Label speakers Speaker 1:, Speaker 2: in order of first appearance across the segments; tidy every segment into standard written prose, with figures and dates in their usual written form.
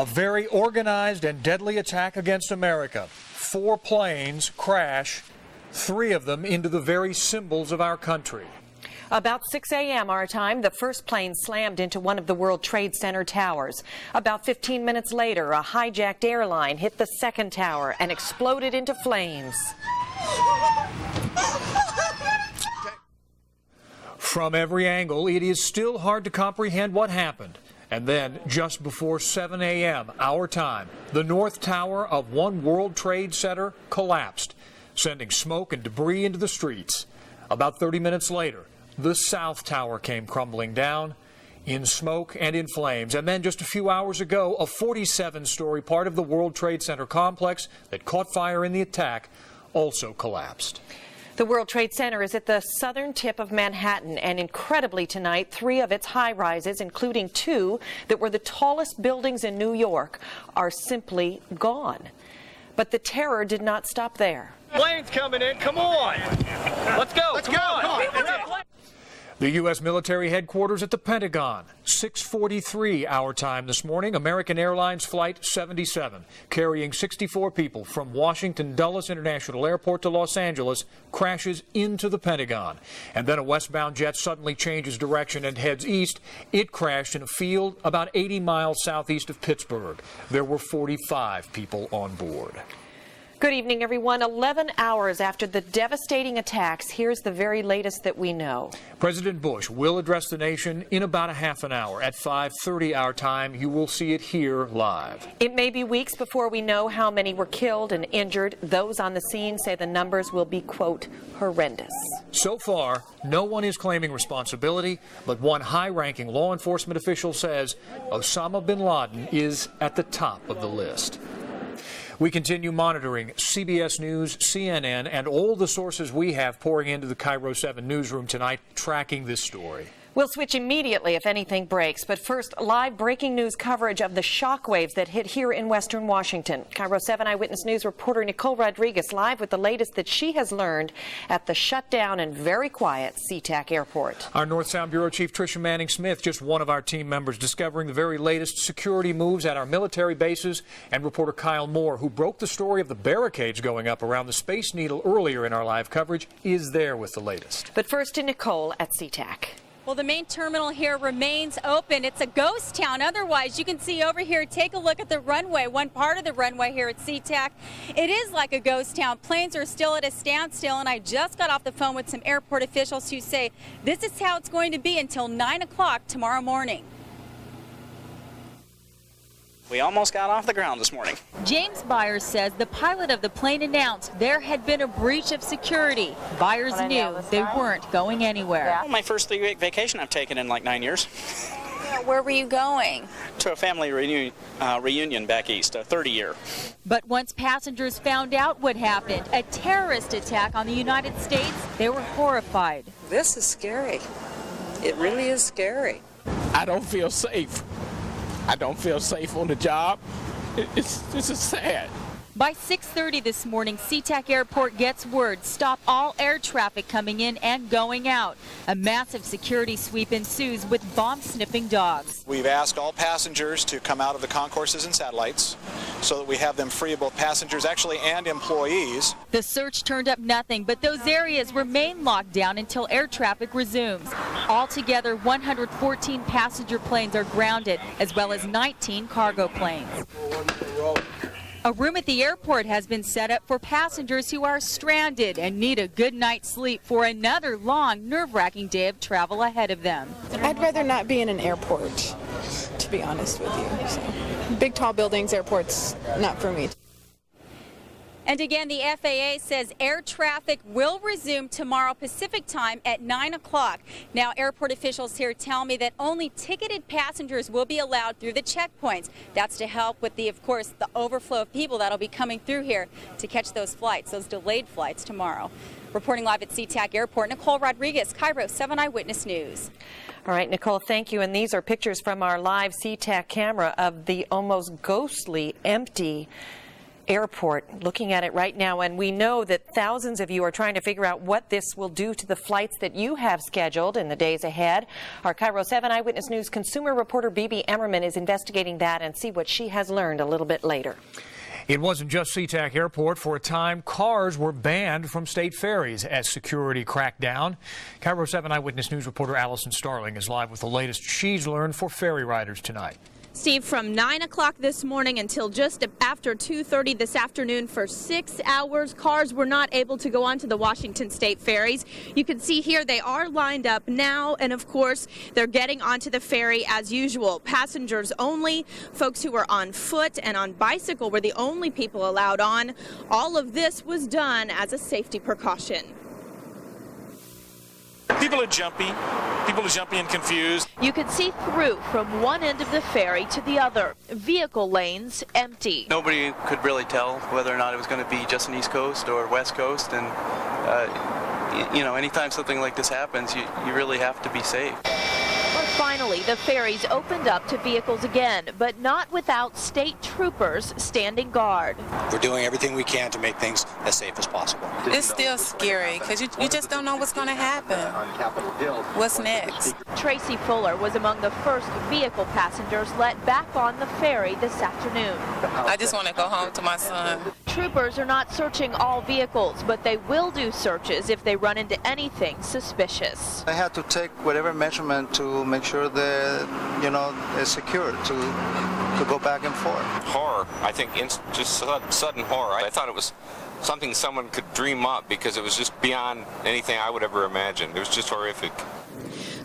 Speaker 1: A very organized and deadly attack against America. 4 planes crash, 3 of them into the very symbols of our country.
Speaker 2: About 6 a.m. our time, the first plane slammed into one of the World Trade Center towers. About 15 minutes later, a hijacked airline hit the second tower and exploded into flames.
Speaker 1: From every angle, it is still hard to comprehend what happened. And then, just before 7 a.m. our time, the North Tower of one World Trade Center collapsed, sending smoke and debris into the streets. About 30 minutes later, the South Tower came crumbling down in smoke and in flames. And then just a few hours ago, a 47-story part of the World Trade Center complex that caught fire in the attack also collapsed.
Speaker 2: The World Trade Center is at the southern tip of Manhattan, and incredibly tonight, 3 of its high-rises, including 2 that were the tallest buildings in New York, are simply gone. But the terror did not stop there.
Speaker 3: Plane's coming in, come on! Let's go! Let's go! Come on.
Speaker 1: The U.S. military headquarters at the Pentagon, 6:43 our time this morning. American Airlines Flight 77, carrying 64 people from Washington Dulles International Airport to Los Angeles, crashes into the Pentagon. And then a westbound jet suddenly changes direction and heads east. It crashed in a field about 80 miles southeast of Pittsburgh. There were 45 people on board.
Speaker 2: Good evening, everyone. 11 hours after the devastating attacks, here's the very latest that we know.
Speaker 1: President Bush will address the nation in about a half an hour. At 5:30 our time, you will see it here live.
Speaker 2: It may be weeks before we know how many were killed and injured. Those on the scene say the numbers will be, quote, horrendous.
Speaker 1: So far, no one is claiming responsibility, but one high-ranking law enforcement official says Osama bin Laden is at the top of the list. We continue monitoring CBS News, CNN, and all the sources we have pouring into the KIRO 7 newsroom tonight, tracking this story.
Speaker 2: We'll switch immediately if anything breaks, but first, live breaking news coverage of the shockwaves that hit here in western Washington. KIRO 7 Eyewitness News reporter Nicole Rodriguez live with the latest that she has learned at the shut down and very quiet SeaTac Airport.
Speaker 1: Our North Sound Bureau Chief Tricia Manning-Smith, just one of our team members, discovering the very latest security moves at our military bases, and reporter Kyle Moore, who broke the story of the barricades going up around the Space Needle earlier in our live coverage, is there with the latest.
Speaker 2: But first to Nicole at SeaTac.
Speaker 4: Well, the main terminal here remains open. It's a ghost town. Otherwise, you can see over here, take a look at the runway, one part of the runway here at SeaTac. It is like a ghost town. Planes are still at a standstill, and I just got off the phone with some airport officials who say this is how it's going to be until 9 o'clock tomorrow morning.
Speaker 5: We almost got off the ground this morning.
Speaker 4: James Byers says the pilot of the plane announced there had been a breach of security. Byers knew they weren't going anywhere.
Speaker 5: Well, my first 3-week vacation I've taken in like 9 years.
Speaker 4: Where were you going?
Speaker 5: To a family reunion back east, a 30-year.
Speaker 4: But once passengers found out what happened, a terrorist attack on the United States, they were horrified.
Speaker 6: This is scary. It really is scary.
Speaker 7: I don't feel safe. I don't feel safe on the job. This is sad.
Speaker 4: By 6:30 this morning, SeaTac Airport gets word, stop all air traffic coming in and going out. A massive security sweep ensues with bomb-sniffing dogs.
Speaker 8: We've asked all passengers to come out of the concourses and satellites so that we have them free of both passengers actually and employees.
Speaker 4: The search turned up nothing, but those areas remain locked down until air traffic resumes. Altogether, 114 passenger planes are grounded, as well as 19 cargo planes. A room at the airport has been set up for passengers who are stranded and need a good night's sleep for another long, nerve-wracking day of travel ahead of them.
Speaker 9: I'd rather not be in an airport, to be honest with you. So, big, tall buildings, airports, not for me.
Speaker 4: And again, the FAA says air traffic will resume tomorrow Pacific time at 9 o'clock. Now, airport officials here tell me that only ticketed passengers will be allowed through the checkpoints. That's to help with of course, the overflow of people that'll be coming through here to catch those flights, those delayed flights tomorrow. Reporting live at SeaTac Airport, Nicole Rodriguez, KIRO 7 Eyewitness News.
Speaker 2: All right, Nicole, thank you. And these are pictures from our live SeaTac camera of the almost ghostly, empty Airport. Looking at it right now, and we know that thousands of you are trying to figure out what this will do to the flights that you have scheduled in the days ahead. Our KIRO 7 Eyewitness News consumer reporter Bibi Emmerman is investigating that and see what she has learned a little bit later.
Speaker 1: It wasn't just SeaTac Airport. For a time, cars were banned from state ferries as security cracked down. KIRO 7 Eyewitness News reporter Allison Starling is live with the latest she's learned for ferry riders tonight.
Speaker 10: Steve, from 9 o'clock this morning until just after 2:30 this afternoon, for 6 hours, cars were not able to go onto the Washington State ferries. You can see here they are lined up now, and of course, they're getting onto the ferry as usual. Passengers only. Folks who were on foot and on bicycle were the only people allowed on. All of this was done as a safety precaution.
Speaker 11: People are jumpy and confused.
Speaker 12: You could see through from one end of the ferry to the other. Vehicle lanes empty.
Speaker 5: Nobody could really tell whether or not it was going to be just an East Coast or West Coast, and you know, anytime something like this happens, you really have to be safe.
Speaker 12: But finally, the ferries opened up to vehicles again, but not without state troopers standing guard.
Speaker 13: We're doing everything we can to make things as safe as possible.
Speaker 14: It's still scary because you just don't know what's going to happen. What's next?
Speaker 12: Tracy Fuller was among the first vehicle passengers let back on the ferry this afternoon.
Speaker 14: I just want to go home to my son.
Speaker 12: Troopers are not searching all vehicles, but they will do searches if they run into anything suspicious.
Speaker 15: I had to take whatever measurement to make sure that, you know, it's secure to go back and forth.
Speaker 16: Horror, I think, just sudden horror. I thought it was something someone could dream up because it was just beyond anything I would ever imagine. It was just horrific.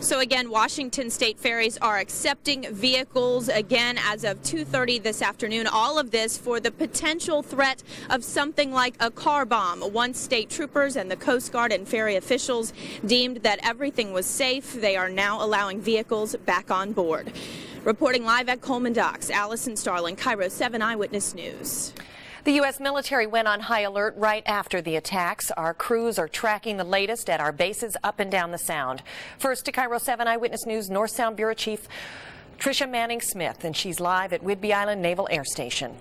Speaker 10: So again, Washington State ferries are accepting vehicles again as of 2:30 this afternoon. All of this for the potential threat of something like a car bomb. Once state troopers and the Coast Guard and ferry officials deemed that everything was safe, they are now allowing vehicles back on board. Reporting live at Coleman Docks, Allison Starling, KIRO 7 Eyewitness News.
Speaker 2: The U.S. military went on high alert right after the attacks. Our crews are tracking the latest at our bases up and down the Sound. First to KIRO 7 Eyewitness News North Sound Bureau Chief Tricia Manning-Smith, and she's live at Whidbey Island Naval Air Station.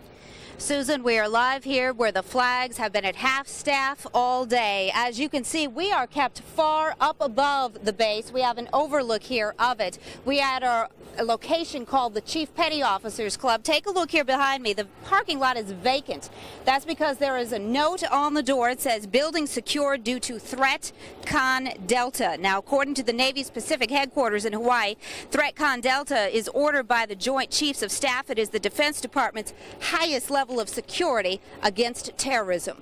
Speaker 17: Susan, we are live here where the flags have been at half staff all day. As you can see, we are kept far up above the base. We have an overlook here of it. We are at a location called the Chief Petty Officers Club. Take a look here behind me. The parking lot is vacant. That's because there is a note on the door. It says building secured due to threat Con Delta. Now, according to the Navy's Pacific headquarters in Hawaii, threat Con Delta is ordered by the Joint Chiefs of Staff. It is the Defense Department's highest level of security against terrorism.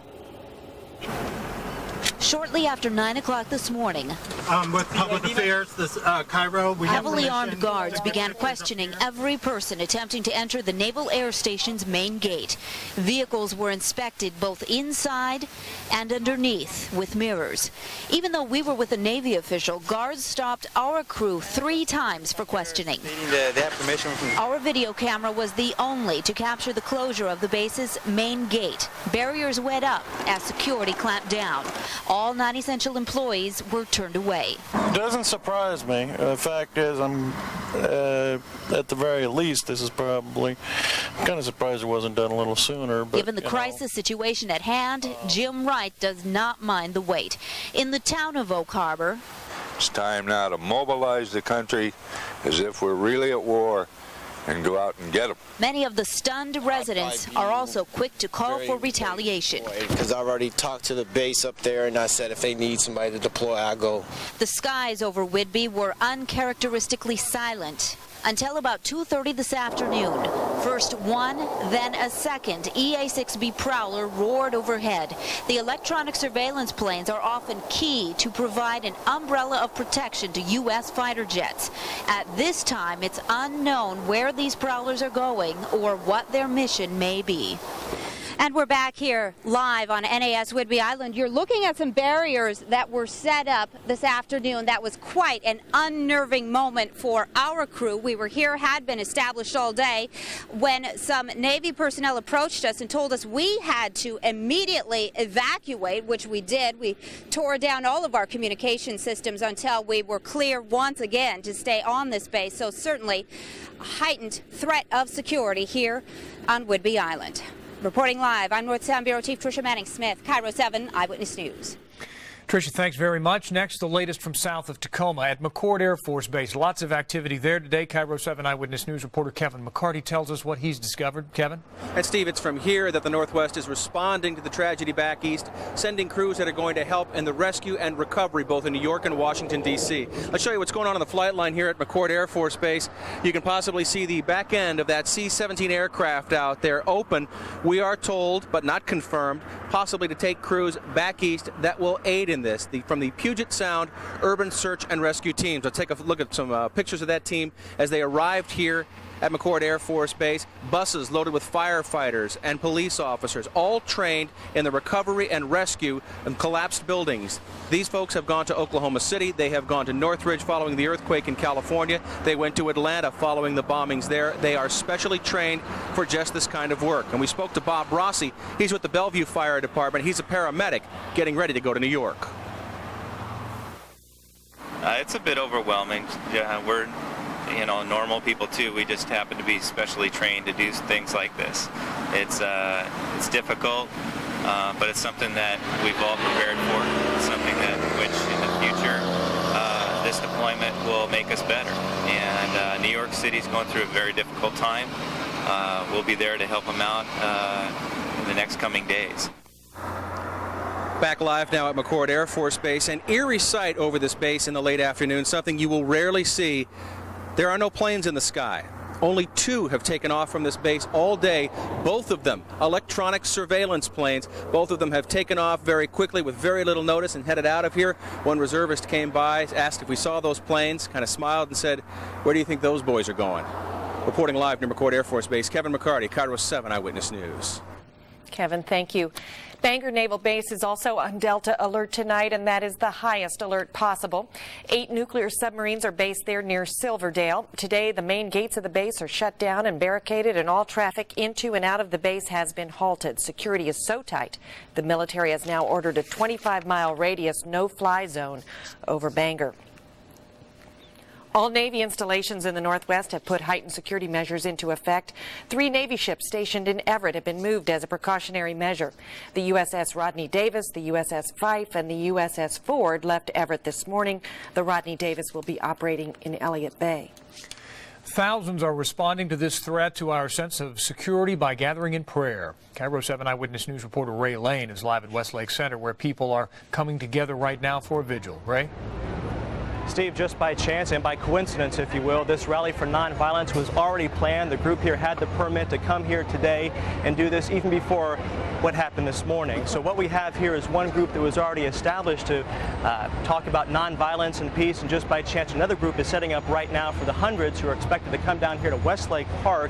Speaker 18: Shortly after 9 o'clock this morning,
Speaker 19: with Public Affairs, this KIRO, we
Speaker 18: heavily armed guards began questioning every person attempting to enter the Naval Air Station's main gate. Vehicles were inspected both inside and underneath with mirrors. Even though we were with a Navy official, guards stopped our crew 3 times for questioning.
Speaker 13: They have permission from...
Speaker 18: Our video camera was the only to capture the closure of the base's main gate. Barriers went up as security clamped down. All non-essential employees were turned away.
Speaker 19: Doesn't surprise me. The fact is, I'm at the very least, this is probably kind of surprised it wasn't done a little sooner. But,
Speaker 18: given the crisis situation at hand, Jim Wright does not mind the wait. In the town of Oak Harbor,
Speaker 20: it's time now to mobilize the country as if we're really at war and go out and get them.
Speaker 18: Many of the stunned residents are also quick to call for retaliation.
Speaker 21: Because I already talked to the base up there and I said if they need somebody to deploy, I'll go.
Speaker 18: The skies over Whidbey were uncharacteristically silent until about 2:30 this afternoon. First one, then a second EA-6B Prowler roared overhead. The electronic surveillance planes are often key to provide an umbrella of protection to U.S. fighter jets. At this time, it's unknown where these Prowlers are going or what their mission may be.
Speaker 17: And we're back here live on NAS Whidbey Island. You're looking at some barriers that were set up this afternoon. That was quite an unnerving moment for our crew. We were here, had been established all day, when some Navy personnel approached us and told us we had to immediately evacuate, which we did. We tore down all of our communication systems until we were clear once again to stay on this base. So certainly a heightened threat of security here on Whidbey Island. Reporting live, I'm North Sound Bureau Chief Tricia Manning-Smith, KIRO 7 Eyewitness News.
Speaker 1: Tricia, thanks very much. Next, the latest from south of Tacoma at McChord Air Force Base. Lots of activity there today. KIRO 7 Eyewitness News reporter Kevin McCarty tells us what he's discovered. Kevin?
Speaker 3: And Steve, it's from here that the Northwest is responding to the tragedy back east, sending crews that are going to help in the rescue and recovery both in New York and Washington, D.C. Let's show you what's going on the flight line here at McChord Air Force Base. You can possibly see the back end of that C-17 aircraft out there open. We are told, but not confirmed, possibly to take crews back east that will aid in this. From the Puget Sound Urban Search and Rescue Teams. Let's take a look at some pictures of that team as they arrived here at McChord Air Force Base. Buses loaded with firefighters and police officers, all trained in the recovery and rescue of collapsed buildings. These folks have gone to Oklahoma City. They have gone to Northridge following the earthquake in California. They went to Atlanta following the bombings there. They are specially trained for just this kind of work. And we spoke to Bob Rossi. He's with the Bellevue Fire Department. He's a paramedic getting ready to go to New York.
Speaker 22: It's a bit overwhelming. Yeah, we're, normal people too. We just happen to be specially trained to do things like this. It's difficult, but it's something that we've all prepared for. It's something that, which in the future, this deployment will make us better. And New York City is going through a very difficult time. We'll be there to help them out in the next coming days.
Speaker 3: Back live now at McChord Air Force Base, an eerie sight over this base in the late afternoon, something you will rarely see. There are no planes in the sky. Only 2 have taken off from this base all day, both of them electronic surveillance planes. Both of them have taken off very quickly with very little notice and headed out of here. One reservist came by, asked if we saw those planes, kind of smiled and said, "Where do you think those boys are going?" Reporting live near McChord Air Force Base, Kevin McCarty, KIRO 7 Eyewitness News.
Speaker 2: Kevin, thank you. Bangor Naval Base is also on Delta alert tonight, and that is the highest alert possible. 8 nuclear submarines are based there near Silverdale. Today, the main gates of the base are shut down and barricaded, and all traffic into and out of the base has been halted. Security is so tight, the military has now ordered a 25-mile radius no-fly zone over Bangor. All Navy installations in the Northwest have put heightened security measures into effect. 3 Navy ships stationed in Everett have been moved as a precautionary measure. The USS Rodney Davis, the USS Fife, and the USS Ford left Everett this morning. The Rodney Davis will be operating in Elliott Bay.
Speaker 1: Thousands are responding to this threat to our sense of security by gathering in prayer. KIRO 7 Eyewitness News reporter Ray Lane is live at Westlake Center, where people are coming together right now for a vigil. Ray?
Speaker 23: Steve, just by chance and by coincidence, if you will, this rally for nonviolence was already planned. The group here had the permit to come here today and do this even before what happened this morning. So what we have here is one group that was already established to talk about nonviolence and peace, and just by chance another group is setting up right now for the hundreds who are expected to come down here to Westlake Park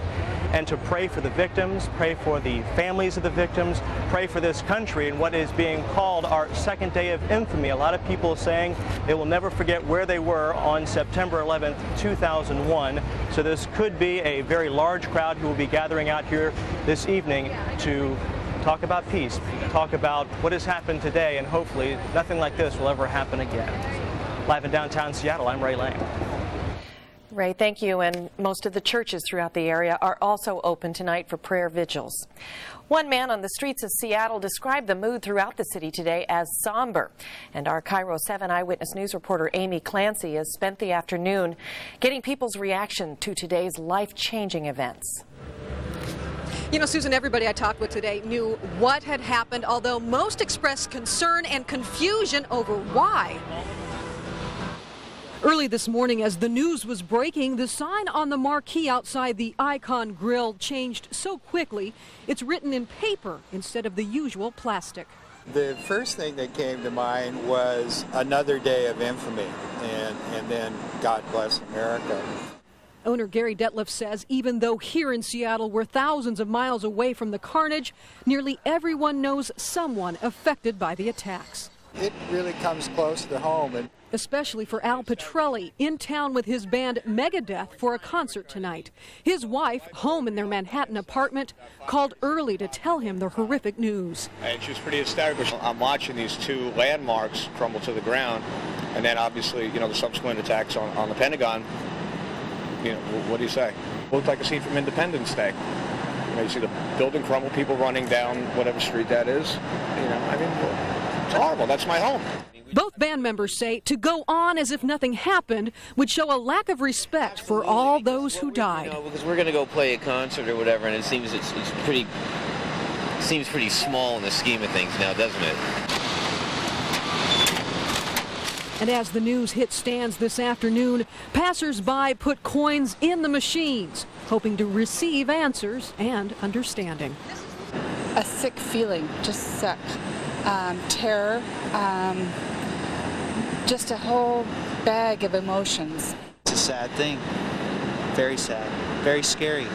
Speaker 23: and to pray for the victims, pray for the families of the victims, pray for this country in what is being called our second day of infamy. A lot of people saying they will never forget where they were on September 11th, 2001. So this could be a very large crowd who will be gathering out here this evening to talk about peace, talk about what has happened today, and hopefully nothing like this will ever happen again. Live in downtown Seattle, I'm Ray Lane.
Speaker 2: Ray, thank you. And most of the churches throughout the area are also open tonight for prayer vigils. One man on the streets of Seattle described the mood throughout the city today as somber. And our KIRO 7 Eyewitness News reporter Amy Clancy has spent the afternoon getting people's reaction to today's life-changing events.
Speaker 24: You know, Susan, everybody I talked with today knew what had happened, although most expressed concern and confusion over why. Early this morning, as the news was breaking, the sign on the marquee outside the Icon Grill changed so quickly, it's written in paper instead of the usual plastic.
Speaker 25: The first thing that came to mind was another day of infamy, and then God bless America.
Speaker 24: Owner Gary Detliff says even though here in Seattle we're thousands of miles away from the carnage, nearly everyone knows someone affected by the attacks.
Speaker 25: It really comes close to home. And
Speaker 24: especially for Al Petrelli, in town with his band Megadeth for a concert tonight. His wife, home in their Manhattan apartment, called early to tell him the horrific news.
Speaker 26: And she was pretty hysterical. I'm watching these 2 landmarks crumble to the ground, and then obviously, the subsequent attacks on the Pentagon. What do you say? Looked like a scene from Independence Day. You see the building crumble, people running down whatever street that is. It's horrible. That's my home.
Speaker 24: Both band members say to go on as if nothing happened would show a lack of respect for all those who died.
Speaker 4: Because we're going to go play a concert or whatever, and it seems it's pretty small in the scheme of things now, doesn't it?
Speaker 24: And as the news hit stands this afternoon, passers-by put coins in the machines, hoping to receive answers and understanding.
Speaker 6: A sick feeling, just suck. Terror, just a whole bag of emotions.
Speaker 7: It's a sad thing. Very sad. Very scary.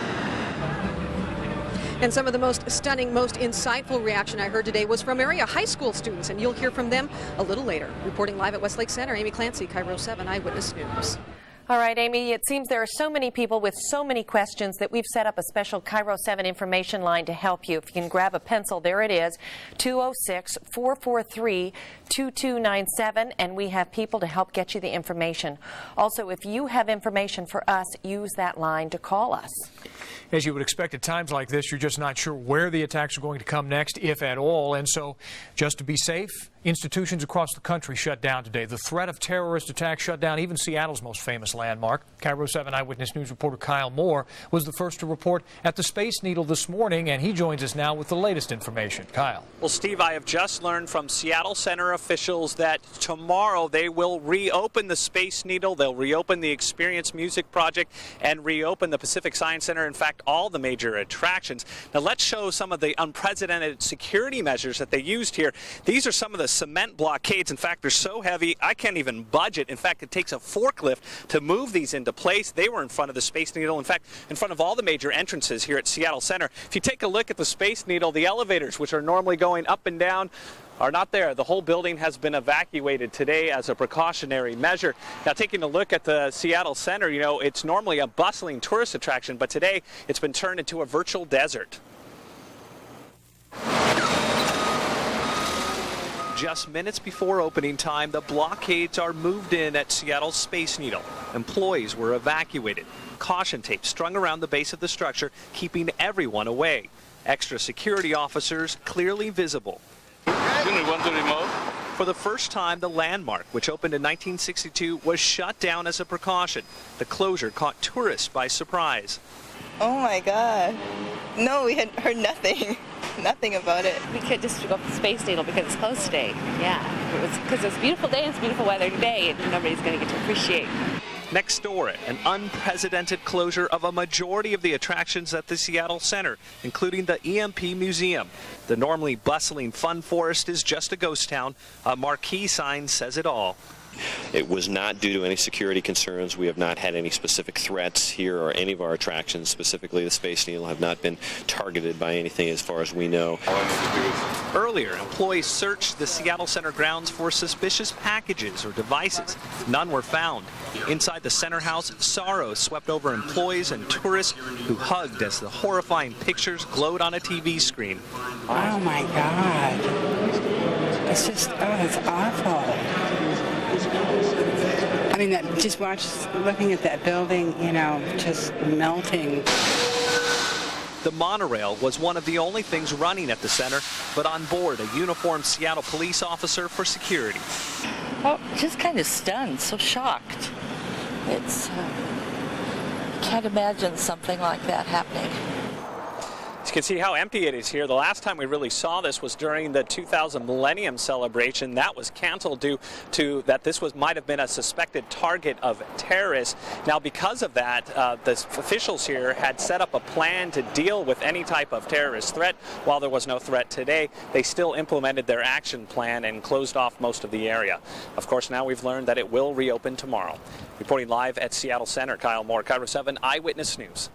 Speaker 24: And some of the most stunning, most insightful reaction I heard today was from area high school students, and you'll hear from them a little later. Reporting live at Westlake Center, Amy Clancy, KIRO 7 Eyewitness News.
Speaker 2: All right, Amy, it seems there are so many people with so many questions that we've set up a special KIRO 7 information line to help you. If you can grab a pencil, there it is, 206-443-2297, and we have people to help get you the information. Also, if you have information for us, use that line to call us.
Speaker 1: As you would expect at times like this, you're just not sure where the attacks are going to come next, if at all. And so, just to be safe, institutions across the country shut down today. The threat of terrorist attacks shut down even Seattle's most famous landmark. KIRO 7 Eyewitness News reporter Kyle Moore was the first to report at the Space Needle this morning, and he joins us now with the latest information. Kyle.
Speaker 8: Well, Steve, I have just learned from Seattle Center officials that tomorrow they will reopen the Space Needle, they'll reopen the Experience Music Project, and reopen the Pacific Science Center. In fact, all the major attractions. Now, let's show some of the unprecedented security measures that they used here. These are some of the cement blockades. In fact, they're so heavy, I can't even budge it. In fact, it takes a forklift to move these into place. They were in front of the Space Needle, in fact, in front of all the major entrances here at Seattle Center. If you take a look at the Space Needle, the elevators, which are normally going up and down, are not there. The whole building has been evacuated today as a precautionary measure. Now, taking a look at the Seattle Center, it's normally a bustling tourist attraction, but today it's been turned into a virtual desert. Just minutes before opening time, the blockades are moved in at Seattle's Space Needle. Employees were evacuated. Caution tape strung around the base of the structure, keeping everyone away. Extra security officers clearly visible. For the first time, the landmark, which opened in 1962, was shut down as a precaution. The closure caught tourists by surprise.
Speaker 9: Oh my God. No, we had heard nothing. Nothing about it.
Speaker 11: We could just go to the Space Needle because it's closed today. Yeah, because it's a beautiful day and it's beautiful weather today, and nobody's going to get to appreciate.
Speaker 8: Next door, an unprecedented closure of a majority of the attractions at the Seattle Center, including the EMP Museum. The normally bustling Fun Forest is just a ghost town. A marquee sign says it all.
Speaker 27: It was not due to any security concerns. We have not had any specific threats here or any of our attractions, specifically the Space Needle, have not been targeted by anything as far as we know.
Speaker 8: Earlier, employees searched the Seattle Center grounds for suspicious packages or devices. None were found. Inside the center house, sorrow swept over employees and tourists who hugged as the horrifying pictures glowed on a TV screen.
Speaker 28: Oh my God. It's just, it's awful. I mean, looking at that building, just melting.
Speaker 8: The monorail was one of the only things running at the center, but on board a uniformed Seattle police officer for security.
Speaker 11: Well, just kind of stunned, so shocked. Can't imagine something like that happening.
Speaker 8: You can see how empty it is here. The last time we really saw this was during the 2000 Millennium Celebration. That was canceled due to that this might have been a suspected target of terrorists. Now, because of that, the officials here had set up a plan to deal with any type of terrorist threat. While there was no threat today, they still implemented their action plan and closed off most of the area. Of course, now we've learned that it will reopen tomorrow. Reporting live at Seattle Center, Kyle Moore, KIRO 7 Eyewitness News.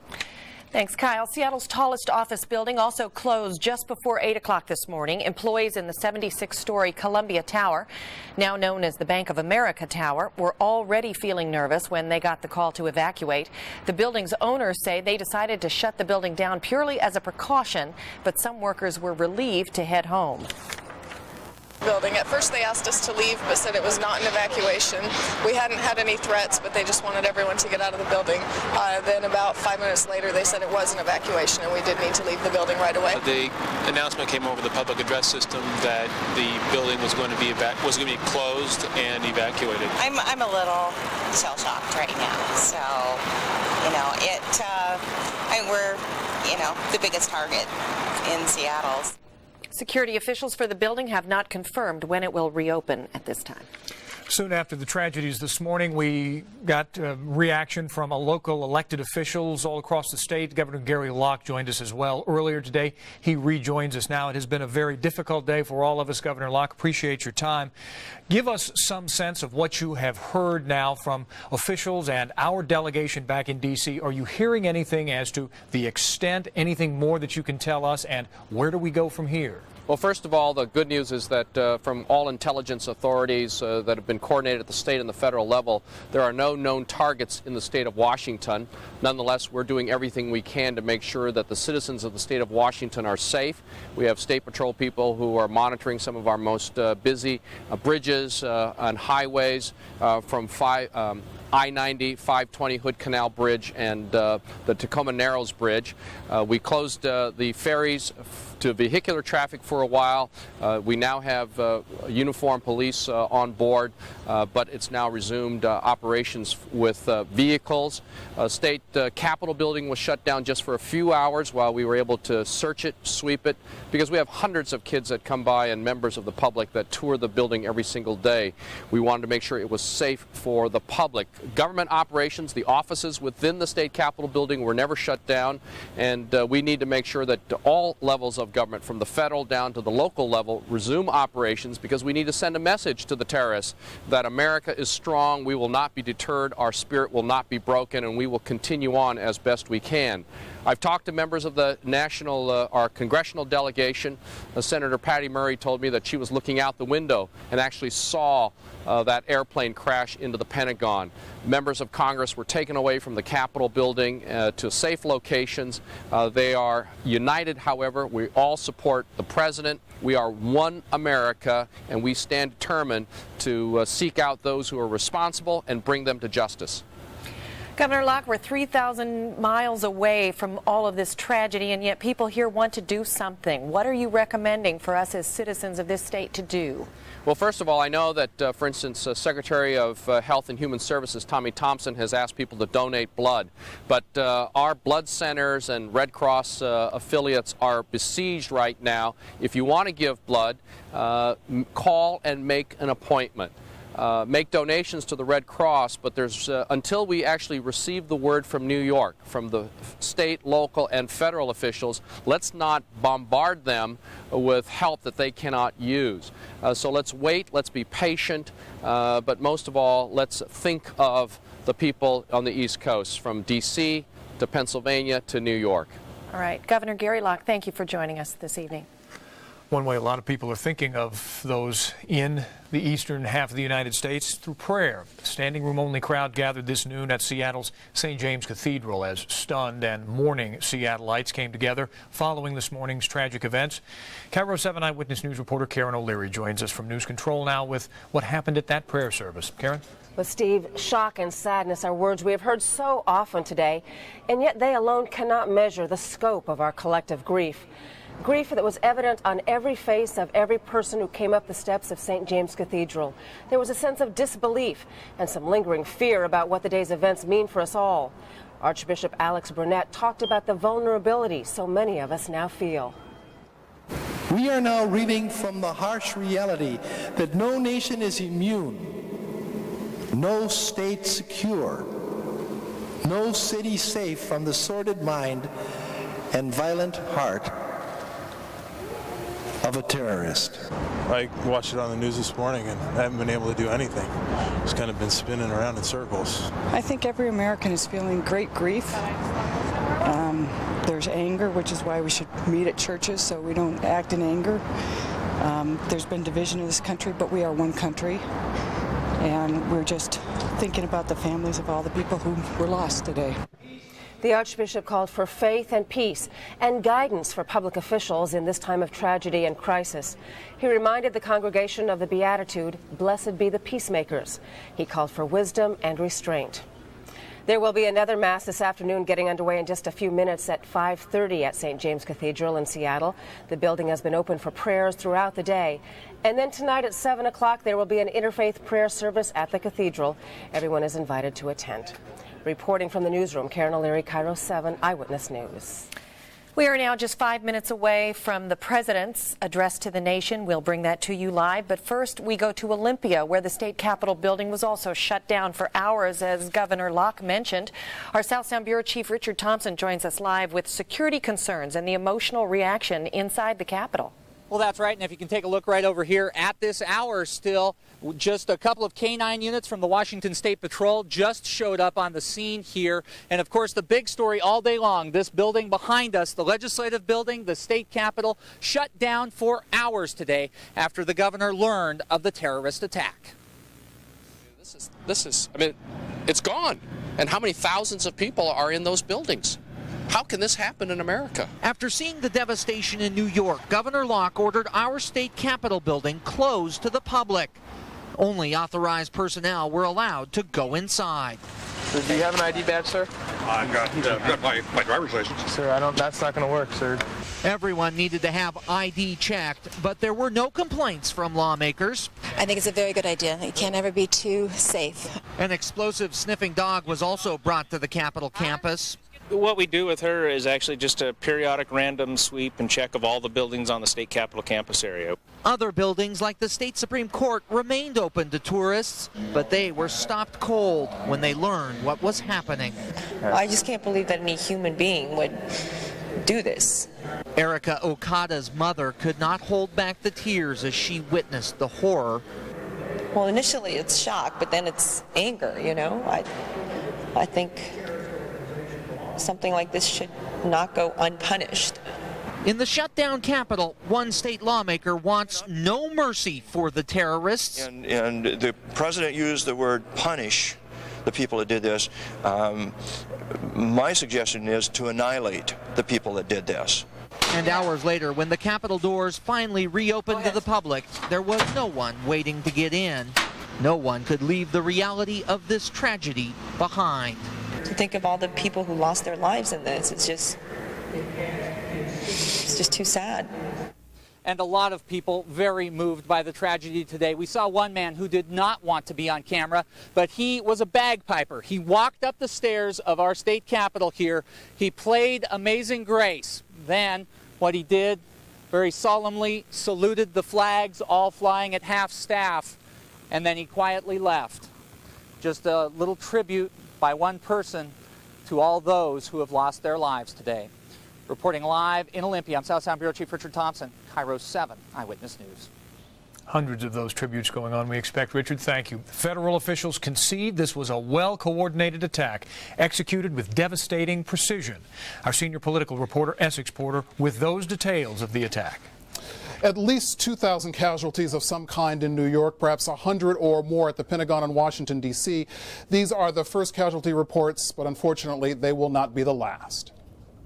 Speaker 2: Thanks, Kyle. Seattle's tallest office building also closed just before 8 o'clock this morning. Employees in the 76-story Columbia Tower, now known as the Bank of America Tower, were already feeling nervous when they got the call to evacuate. The building's owners say they decided to shut the building down purely as a precaution, but some workers were relieved to head home.
Speaker 5: building. At first they asked us to leave but said it was not an evacuation. We hadn't had any threats, but they just wanted everyone to get out of the building. Then about 5 minutes later they said it was an evacuation and we did need to leave the building right away.
Speaker 10: The announcement came over the public address system that the building was going to be closed and evacuated.
Speaker 12: I'm a little shell-shocked right now, so we're the biggest target in Seattle.
Speaker 2: Security officials for the building have not confirmed when it will reopen at this time.
Speaker 1: Soon after the tragedies this morning, we got reaction from local elected officials all across the state. Governor Gary Locke joined us as well earlier today. He rejoins us now. It has been a very difficult day for all of us. Governor Locke, appreciate your time. Give us some sense of what you have heard now from officials and our delegation back in D.C. Are you hearing anything as to the extent, anything more that you can tell us, and where do we go from here?
Speaker 13: Well, first of all, the good news is that from all intelligence authorities that have been coordinated at the state and the federal level, there are no known targets in the state of Washington. Nonetheless, we're doing everything we can to make sure that the citizens of the state of Washington are safe. We have State Patrol people who are monitoring some of our most busy bridges on highways from I-90, 520 Hood Canal Bridge, and the Tacoma Narrows Bridge. We closed the ferries to vehicular traffic for a while. We now have uniformed police on board, but it's now resumed operations with vehicles. State Capitol building was shut down just for a few hours while we were able to search it, sweep it, because we have hundreds of kids that come by and members of the public that tour the building every single day. We wanted to make sure it was safe for the public. Government operations, the offices within the State Capitol building were never shut down, and we need to make sure that all levels of government, from the federal down to the local level, resume operations, because we need to send a message to the terrorists that America is strong, we will not be deterred, our spirit will not be broken, and we will continue on as best we can. I've talked to members of the our congressional delegation. Senator Patty Murray told me that she was looking out the window and actually saw that airplane crash into the Pentagon. Members of Congress were taken away from the Capitol building to safe locations. They are united, however. We all support the president. We are one America, and we stand determined to seek out those who are responsible and bring them to justice.
Speaker 2: Governor Locke, we're 3,000 miles away from all of this tragedy, and yet people here want to do something. What are you recommending for us as citizens of this state to do?
Speaker 13: Well, first of all, I know that, for instance, Secretary of Health and Human Services, Tommy Thompson, has asked people to donate blood. But our blood centers and Red Cross affiliates are besieged right now. If you want to give blood, call and make an appointment. Make donations to the Red Cross, but there's until we actually receive the word from New York, from the state, local, and federal officials, let's not bombard them with help that they cannot use. So let's wait, let's be patient, but most of all, let's think of the people on the East Coast, from D.C. to Pennsylvania to New York.
Speaker 2: All right. Governor Gary Locke, thank you for joining us this evening.
Speaker 1: One way a lot of people are thinking of those in the eastern half of the United States through prayer. The standing room only crowd gathered this noon at Seattle's St. James Cathedral as stunned and mourning Seattleites came together following this morning's tragic events. KIRO 7 Eyewitness News reporter Karen O'Leary joins us from News Control now with what happened at that prayer service. Karen?
Speaker 14: Well, Steve, shock and sadness are words we have heard so often today, and yet they alone cannot measure the scope of our collective grief. Grief that was evident on every face of every person who came up the steps of St. James Cathedral. There was a sense of disbelief and some lingering fear about what the day's events mean for us all. Archbishop Alex Burnett talked about the vulnerability so many of us now feel.
Speaker 15: We are now reeling from the harsh reality that no nation is immune, no state secure, no city safe from the sordid mind and violent heart of a terrorist.
Speaker 16: I watched it on the news this morning and haven't been able to do anything. Just kind of been spinning around in circles.
Speaker 28: I think every American is feeling great grief. There's anger, which is why we should meet at churches so we don't act in anger. There's been division in this country, but we are one country. And we're just thinking about the families of all the people who were lost today.
Speaker 14: The Archbishop called for faith and peace and guidance for public officials in this time of tragedy and crisis. He reminded the congregation of the Beatitude, "Blessed be the peacemakers." He called for wisdom and restraint. There will be another Mass this afternoon getting underway in just a few minutes at 5:30 at St. James Cathedral in Seattle. The building has been open for prayers throughout the day. And then tonight at 7 o'clock there will be an interfaith prayer service at the cathedral. Everyone is invited to attend. Reporting from the newsroom, Karen O'Leary, KIRO 7 Eyewitness News.
Speaker 2: We are now just 5 minutes away from the president's address to the nation. We'll bring that to you live. But first, we go to Olympia, where the state capitol building was also shut down for hours, as Governor Locke mentioned. Our South Sound Bureau Chief Richard Thompson joins us live with security concerns and the emotional reaction inside the Capitol.
Speaker 3: Well, that's right. And if you can take a look right over here at this hour still, just a couple of K-9 units from the Washington State Patrol just showed up on the scene here. And of course, the big story all day long, this building behind us, the legislative building, the state capitol, shut down for hours today after the governor learned of the terrorist attack.
Speaker 13: I mean, it's gone. And how many thousands of people are in those buildings? How can this happen in America?
Speaker 17: After seeing the devastation in New York, Governor Locke ordered our state capitol building closed to the public. Only authorized personnel were allowed to go inside.
Speaker 18: Do you have an ID badge, sir?
Speaker 19: I've got my driver's license.
Speaker 18: Sir, that's not going to work, sir.
Speaker 17: Everyone needed to have ID checked, but there were no complaints from lawmakers.
Speaker 20: I think it's a very good idea. It can't ever be too safe.
Speaker 17: An explosive sniffing dog was also brought to the Capitol campus.
Speaker 18: What we do with her is actually just a periodic random sweep and check of all the buildings on the state capitol campus area.
Speaker 17: Other buildings like the state Supreme Court remained open to tourists, but they were stopped cold when they learned what was happening.
Speaker 20: I just can't believe that any human being would do this.
Speaker 17: Erica Okada's mother could not hold back the tears as she witnessed the horror.
Speaker 20: Well, initially it's shock, but then it's anger, you know. I think something like this should not go unpunished.
Speaker 17: In the shutdown Capitol, one state lawmaker wants no mercy for the terrorists.
Speaker 21: And the president used the word punish the people that did this. My suggestion is to annihilate the people that did this.
Speaker 17: And hours later, when the Capitol doors finally reopened to the public, there was no one waiting to get in. No one could leave the reality of this tragedy behind.
Speaker 20: To think of all the people who lost their lives in this, it's just too sad.
Speaker 3: And a lot of people very moved by the tragedy today. We saw one man who did not want to be on camera, but he was a bagpiper. He walked up the stairs of our state capitol here. He played Amazing Grace. Then what he did, very solemnly saluted the flags all flying at half staff, and then he quietly left. Just a little tribute by one person to all those who have lost their lives today. Reporting live in Olympia, I'm South Sound Bureau Chief Richard Thompson, KIRO 7 Eyewitness News.
Speaker 1: Hundreds of those tributes going on, we expect. Richard, thank you. Federal officials concede this was a well-coordinated attack executed with devastating precision. Our senior political reporter, Essex Porter, with those details of the attack.
Speaker 22: At least 2,000 casualties of some kind in New York, perhaps 100 or more at the Pentagon in Washington, D.C. These are the first casualty reports, but unfortunately, they will not be the last.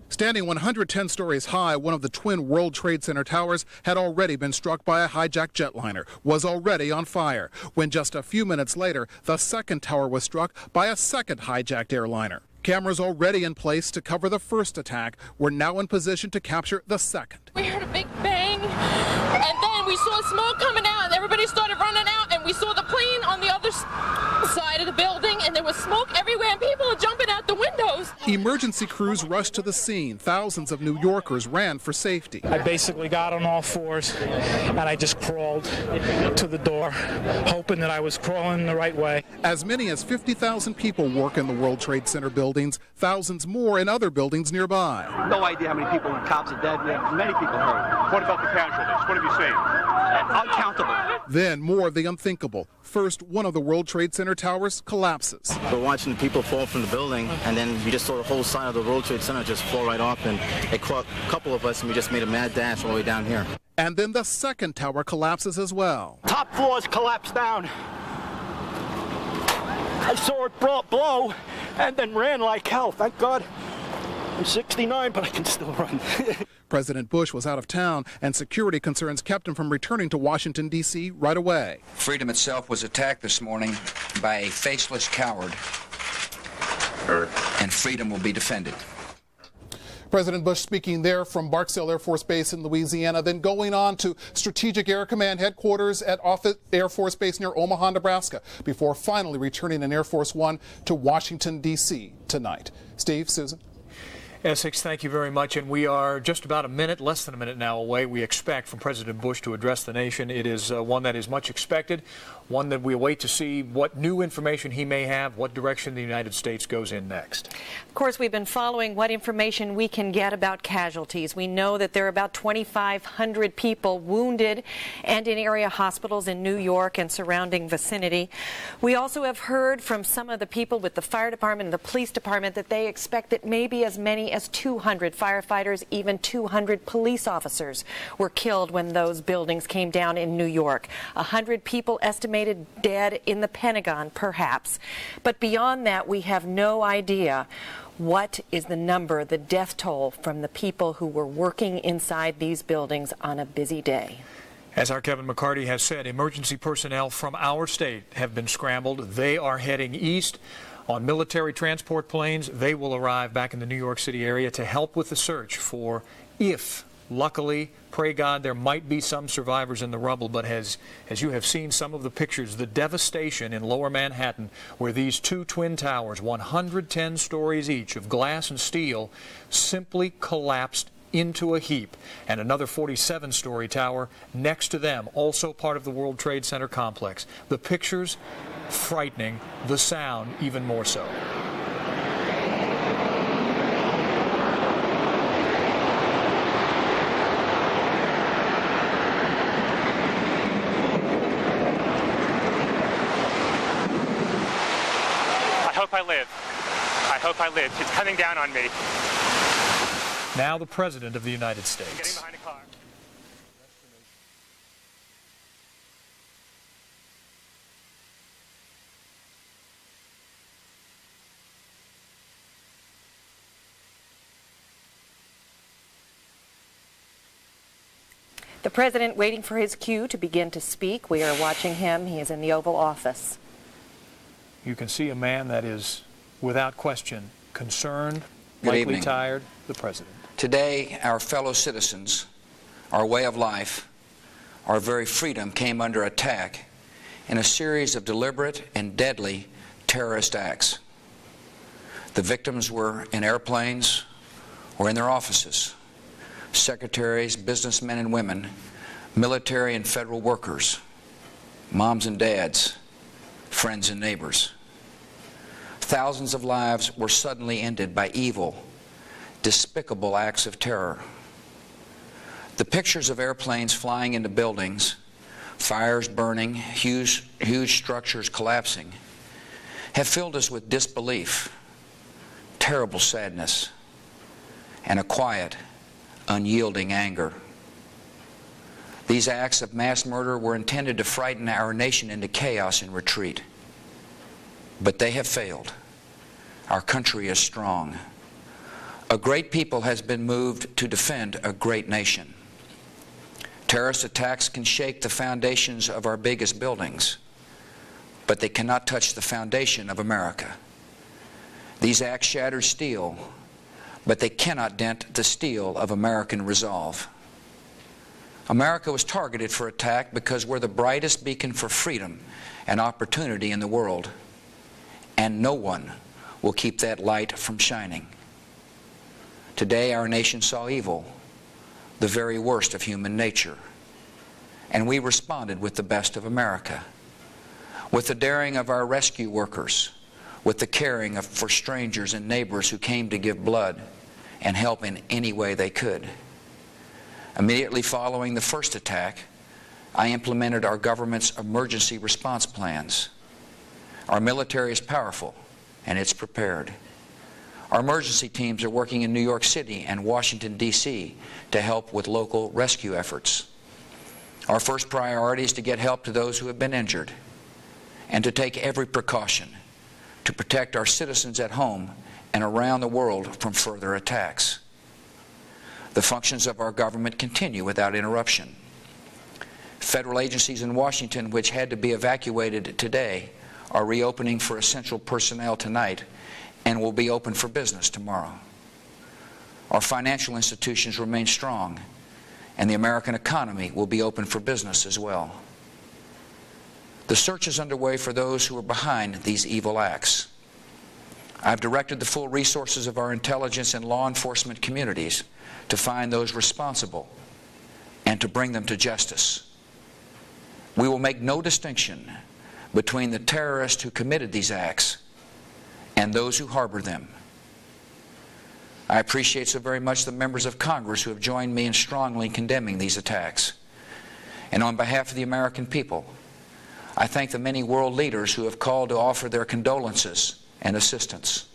Speaker 22: Standing 110 stories high, one of the twin World Trade Center towers had already been struck by a hijacked jetliner, was already on fire, when just a few minutes later, the second tower was struck by a second hijacked airliner. Cameras already in place to cover the first attack were now in position to capture the second.
Speaker 23: We heard a big bang, and then we saw smoke coming out, and everybody started running out, and we saw the plane on the other side of the building, and there was smoke everywhere, and people were jumping out the windows.
Speaker 22: Emergency crews rushed to the scene. Thousands of New Yorkers ran for safety.
Speaker 29: I basically got on all fours, and I just crawled to the door, hoping that I was crawling the right way.
Speaker 22: As many as 50,000 people work in the World Trade Center buildings, thousands more in other buildings nearby.
Speaker 30: No idea how many people and cops are dead. Many people hurt.
Speaker 19: What about the casualties? What have you seen?
Speaker 30: Uncountable.
Speaker 22: Then more of the unthinkable. First, one of the World Trade Center towers collapses.
Speaker 30: We're watching the people fall from the building, and then we just saw the whole side of the World Trade Center just fall right off, and it caught a couple of us, and we just made a mad dash all the way down here.
Speaker 22: And then the second tower collapses as well.
Speaker 30: Top floors collapsed down. I saw it blow, and then ran like hell. Thank God
Speaker 4: I'm 69, but I can still run.
Speaker 22: President Bush was out of town, and security concerns kept him from returning to Washington, D.C. right away.
Speaker 6: Freedom itself was attacked this morning by a faceless coward, and freedom will be defended.
Speaker 22: President Bush speaking there from Barksdale Air Force Base in Louisiana, then going on to Strategic Air Command headquarters at Offutt Air Force Base near Omaha, Nebraska, before finally returning in Air Force One to Washington, D.C. tonight. Steve, Susan.
Speaker 1: Essex, thank you very much. And we are just about a minute, less than a minute now away, we expect, from President Bush to address the nation. It is one that is much expected, one that we await to see what new information he may have, what direction the United States goes in next.
Speaker 2: Of course, we've been following what information we can get about casualties. We know that there are about 2,500 people wounded and in area hospitals in New York and surrounding vicinity. We also have heard from some of the people with the fire department and the police department that they expect that maybe as many as 200 firefighters, even 200 police officers were killed when those buildings came down in New York. 100 people estimated dead in the Pentagon, perhaps. But beyond that, we have no idea what is the number, the death toll from the people who were working inside these buildings on a busy day.
Speaker 1: As our Kevin McCarty has said, emergency personnel from our state have been scrambled. They are heading east on military transport planes. They will arrive back in the New York City area to help with the search for, if luckily, pray God, there might be some survivors in the rubble. But as you have seen some of the pictures, the devastation in lower Manhattan, where these two twin towers, 110 stories each of glass and steel, simply collapsed into a heap, and another 47-story tower next to them, also part of the World Trade Center complex. The pictures frightening, the sound even more so.
Speaker 7: I hope I live. I hope I live. It's coming down on me.
Speaker 1: Now the President of the United
Speaker 7: Getting
Speaker 1: States.
Speaker 7: behind a car.
Speaker 2: The President waiting for his cue to begin to speak. We are watching him. He is in the Oval Office.
Speaker 1: You can see a man that is, without question, concerned,
Speaker 6: Good
Speaker 1: likely
Speaker 6: evening.
Speaker 1: tired, the President.
Speaker 6: Today, our fellow citizens, our way of life, our very freedom came under attack in a series of deliberate and deadly terrorist acts. The victims were in airplanes or in their offices. Secretaries, businessmen and women, military and federal workers, moms and dads, friends and neighbors. Thousands of lives were suddenly ended by evil, despicable acts of terror. The pictures of airplanes flying into buildings, fires burning, huge structures collapsing, have filled us with disbelief, terrible sadness, and a quiet, unyielding anger. These acts of mass murder were intended to frighten our nation into chaos and retreat. But they have failed. Our country is strong. A great people has been moved to defend a great nation. Terrorist attacks can shake the foundations of our biggest buildings, but they cannot touch the foundation of America. These acts shattered steel, but they cannot dent the steel of American resolve. America was targeted for attack because we're the brightest beacon for freedom and opportunity in the world, and no one will keep that light from shining. Today our nation saw evil, the very worst of human nature, and we responded with the best of America, with the daring of our rescue workers, with the caring for strangers and neighbors who came to give blood and help in any way they could. Immediately following the first attack, I implemented our government's emergency response plans. Our military is powerful and it's prepared. Our emergency teams are working in New York City and Washington, D.C. to help with local rescue efforts. Our first priority is to get help to those who have been injured, and to take every precaution to protect our citizens at home and around the world from further attacks. The functions of our government continue without interruption. Federal agencies in Washington which had to be evacuated today are reopening for essential personnel tonight and will be open for business tomorrow. Our financial institutions remain strong, and the American economy will be open for business as well. The search is underway for those who are behind these evil acts. I've directed the full resources of our intelligence and law enforcement communities to find those responsible and to bring them to justice. We will make no distinction between the terrorists who committed these acts and those who harbored them. I appreciate so very much the members of Congress who have joined me in strongly condemning these attacks. And on behalf of the American people, I thank the many world leaders who have called to offer their condolences and assistance.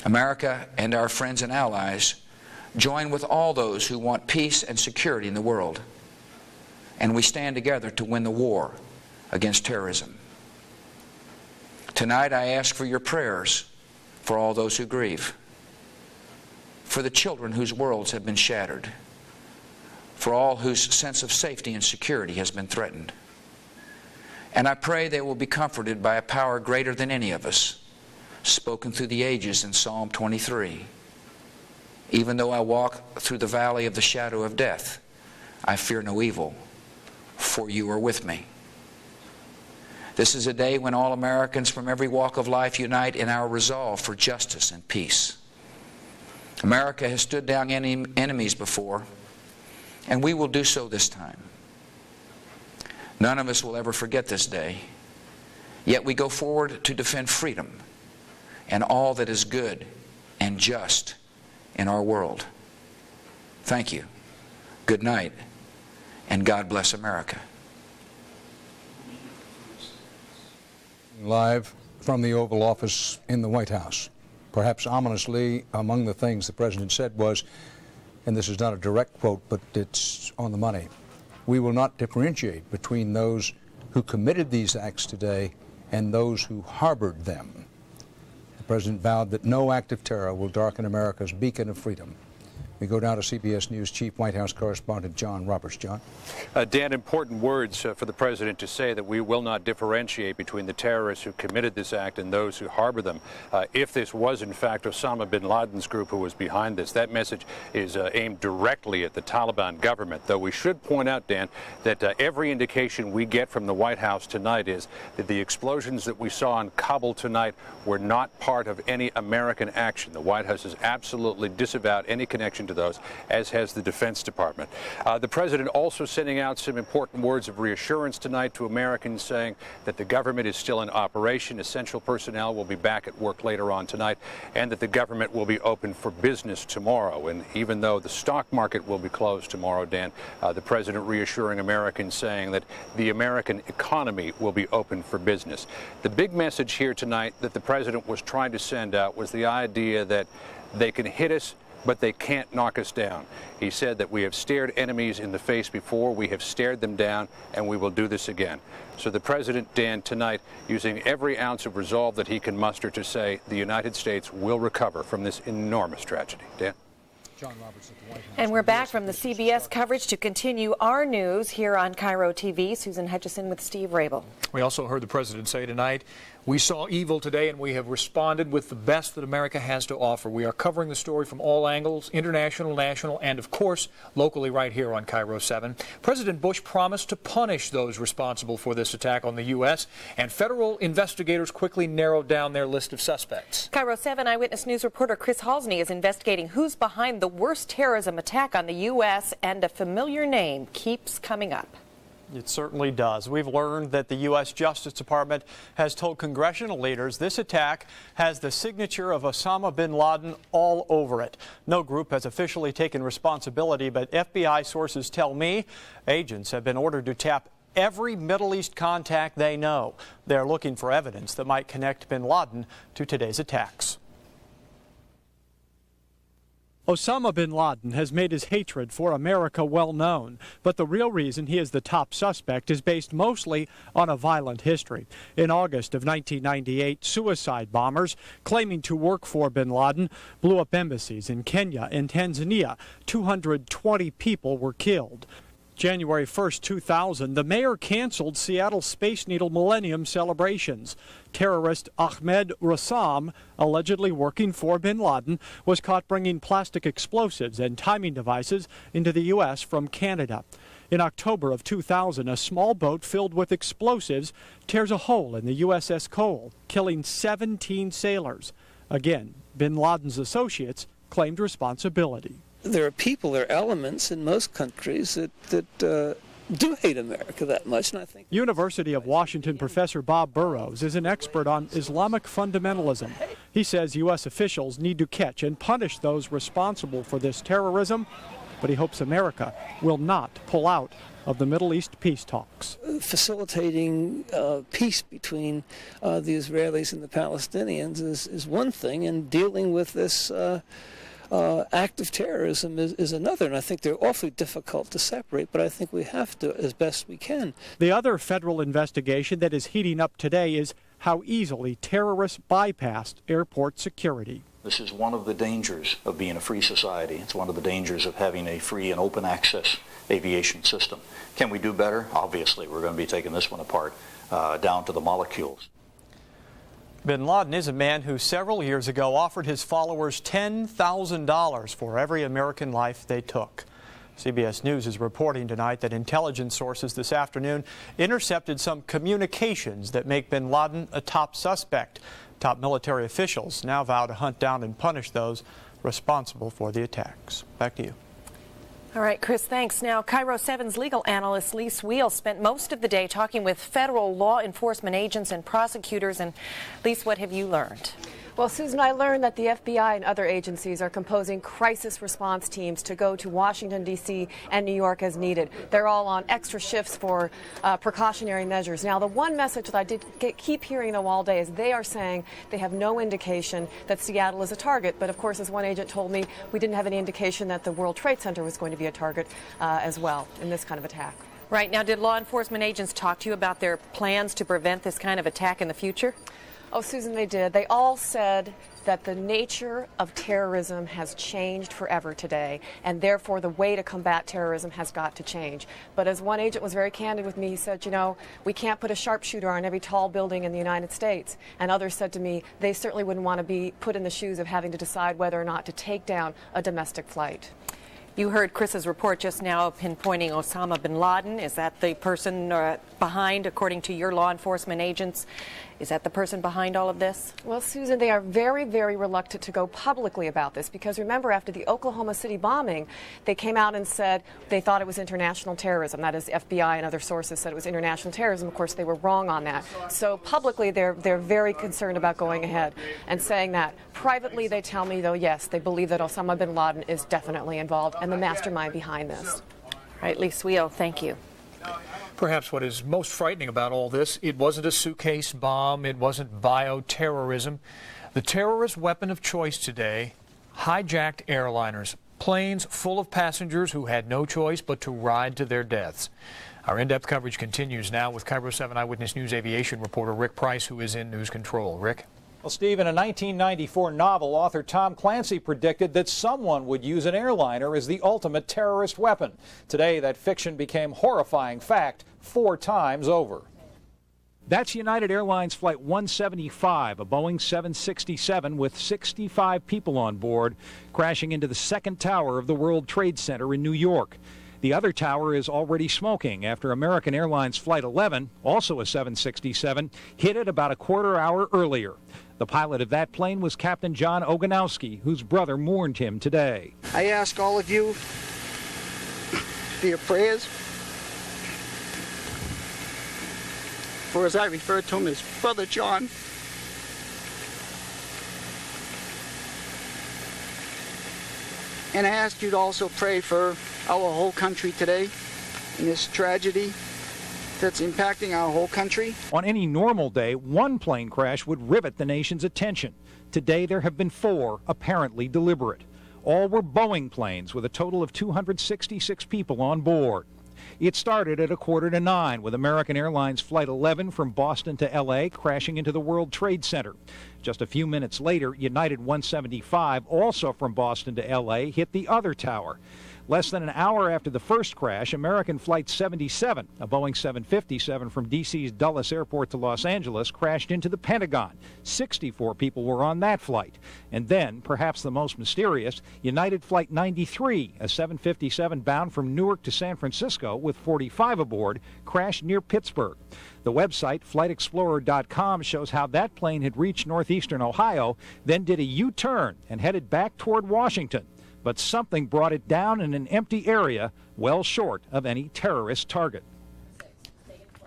Speaker 6: America and our friends and allies join with all those who want peace and security in the world, and we stand together to win the war against terrorism. Tonight I ask for your prayers for all those who grieve, for the children whose worlds have been shattered, for all whose sense of safety and security has been threatened. And I pray they will be comforted by a power greater than any of us, spoken through the ages in Psalm 23. Even though I walk through the valley of the shadow of death, I fear no evil, for you are with me. This is a day when all Americans from every walk of life unite in our resolve for justice and peace. America has stood down enemies before, and we will do so this time. None of us will ever forget this day, yet we go forward to defend freedom and all that is good and just in our world. Thank you. Good night, and God bless America.
Speaker 5: Live from the Oval Office in the White House. Perhaps ominously, among the things the President said was, and this is not a direct quote, but it's on the money, we will not differentiate between those who committed these acts today and those who harbored them. The President vowed that no act of terror will darken America's beacon of freedom. We go now to CBS News Chief White House Correspondent John Roberts. John.
Speaker 8: Dan, important words for the President to say that we will not differentiate between the terrorists who committed this act and those who harbor them. If this was, in fact, Osama bin Laden's group who was behind this, that message is aimed directly at the Taliban government. Though we should point out, Dan, that every indication we get from the White House tonight is that the explosions that we saw in Kabul tonight were not part of any American action. The White House has absolutely disavowed any connection to those, as has the Defense Department. The President also sending out some important words of reassurance tonight to Americans, saying that the government is still in operation, essential personnel will be back at work later on tonight, and that the government will be open for business tomorrow. And even though the stock market will be closed tomorrow, Dan, the President reassuring Americans, saying that the American economy will be open for business. The big message here tonight that the President was trying to send out was the idea that they can hit us, but they can't knock us down. He said that we have stared enemies in the face before, we have stared them down, and we will do this again. So the President, Dan, tonight, using every ounce of resolve that he can muster to say the United States will recover from this enormous tragedy. Dan?
Speaker 5: John Roberts at the White House.
Speaker 2: And we're back from the CBS coverage to continue our news here on KIRO TV. Susan Hutchison with Steve Rabel.
Speaker 1: We also heard the President say tonight, we saw evil today and we have responded with the best that America has to offer. We are covering the story from all angles, international, national, and of course, locally right here on KIRO 7. President Bush promised to punish those responsible for this attack on the U.S., and federal investigators quickly narrowed down their list of suspects.
Speaker 2: KIRO 7 Eyewitness News reporter Chris Halsney is investigating who's behind the worst terrorism attack on the U.S., and a familiar name keeps coming up.
Speaker 9: It certainly does. We've learned that the U.S. Justice Department has told congressional leaders this attack has the signature of Osama bin Laden all over it. No group has officially taken responsibility, but FBI sources tell me agents have been ordered to tap every Middle East contact they know. They're looking for evidence that might connect bin Laden to today's attacks. Osama bin Laden has made his hatred for America well known, but the real reason he is the top suspect is based mostly on a violent history. In August of 1998, suicide bombers claiming to work for bin Laden blew up embassies in Kenya and Tanzania. 220 people were killed. January 1st, 2000, the mayor canceled Seattle Space Needle Millennium celebrations. Terrorist Ahmed Rassam, allegedly working for bin Laden, was caught bringing plastic explosives and timing devices into the U.S. from Canada. In October of 2000, a small boat filled with explosives tears a hole in the USS Cole, killing 17 sailors. Again, bin Laden's associates claimed responsibility.
Speaker 10: There are people, there are elements in most countries that do hate America that much, and I think
Speaker 9: University of Washington professor Bob Burrows is an expert on Islamic fundamentalism. He says U.S. officials need to catch and punish those responsible for this terrorism, but he hopes America will not pull out of the Middle East peace talks.
Speaker 10: Facilitating peace between the Israelis and the Palestinians is one thing, and dealing with this act of terrorism is another, and I think they're awfully difficult to separate, but I think we have to as best we can.
Speaker 9: The other federal investigation that is heating up today is how easily terrorists bypassed airport security.
Speaker 11: This is one of the dangers of being a free society. It's one of the dangers of having a free and open access aviation system. Can we do better? Obviously, we're going to be taking this one apart down to the molecules.
Speaker 9: Bin Laden is a man who several years ago offered his followers $10,000 for every American life they took. CBS News is reporting tonight that intelligence sources this afternoon intercepted some communications that make bin Laden a top suspect. Top military officials now vow to hunt down and punish those responsible for the attacks. Back to you.
Speaker 2: All right, Chris, thanks. Now, KIRO 7's legal analyst Lise Wheel spent most of the day talking with federal law enforcement agents and prosecutors. And Lise, what have you learned?
Speaker 12: Well, Susan, I learned that the FBI and other agencies are composing crisis response teams to go to Washington, D.C. and New York as needed. They're all on extra shifts for precautionary measures. Now, the one message that I keep hearing, though, all day is they are saying they have no indication that Seattle is a target. But, of course, as one agent told me, we didn't have any indication that the World Trade Center was going to be a target as well in this kind of attack.
Speaker 2: Right. Now, did law enforcement agents talk to you about their plans to prevent this kind of attack in the future?
Speaker 12: Oh, Susan, they did. They all said that the nature of terrorism has changed forever today, and therefore the way to combat terrorism has got to change. But as one agent was very candid with me, he said, you know, we can't put a sharpshooter on every tall building in the United States. And others said to me, they certainly wouldn't want to be put in the shoes of having to decide whether or not to take down a domestic flight.
Speaker 2: You heard Chris's report just now pinpointing Osama bin Laden. Is that the person behind, according to your law enforcement agents? Is that the person behind all of this?
Speaker 12: Well, Susan, they are very, very reluctant to go publicly about this because remember, after the Oklahoma City bombing, they came out and said they thought it was international terrorism. That is, FBI and other sources said it was international terrorism. Of course, they were wrong on that. So publicly, they're very concerned about going ahead and saying that. Privately, they tell me, though, yes, they believe that Osama bin Laden is definitely involved and the mastermind behind this.
Speaker 2: All right, Lise Wheel, thank you.
Speaker 1: Perhaps what is most frightening about all this, it wasn't a suitcase bomb, it wasn't bioterrorism. The terrorist weapon of choice today, hijacked airliners, planes full of passengers who had no choice but to ride to their deaths. Our in-depth coverage continues now with KIRO 7 Eyewitness News aviation reporter Rick Price, who is in news control. Rick?
Speaker 15: Well, Steve, in a 1994 novel, author Tom Clancy predicted that someone would use an airliner as the ultimate terrorist weapon. Today, that fiction became horrifying fact 4 times over.
Speaker 16: That's United Airlines Flight 175, a Boeing 767 with 65 people on board, crashing into the second tower of the World Trade Center in New York. The other tower is already smoking after American Airlines Flight 11, also a 767, hit it about a quarter hour earlier. The pilot of that plane was Captain John Oganowski, whose brother mourned him today.
Speaker 24: I ask all of you for your prayers for, as I refer to him, as Brother John. And I ask you to also pray for our whole country today in this tragedy that's impacting our whole country.
Speaker 16: On any normal day, one plane crash would rivet the nation's attention. Today, there have been 4, apparently deliberate. All were Boeing planes with a total of 266 people on board. It started at 8:45 with American Airlines Flight 11 from Boston to L.A. crashing into the World Trade Center. Just a few minutes later, United 175, also from Boston to L.A., hit the other tower. Less than an hour after the first crash, American Flight 77, a Boeing 757 from D.C.'s Dulles Airport to Los Angeles, crashed into the Pentagon. 64 people were on that flight. And then, perhaps the most mysterious, United Flight 93, a 757 bound from Newark to San Francisco with 45 aboard, crashed near Pittsburgh. The website, FlightExplorer.com, shows how that plane had reached northeastern Ohio, then did a U-turn and headed back toward Washington. But something brought it down in an empty area well short of any terrorist target.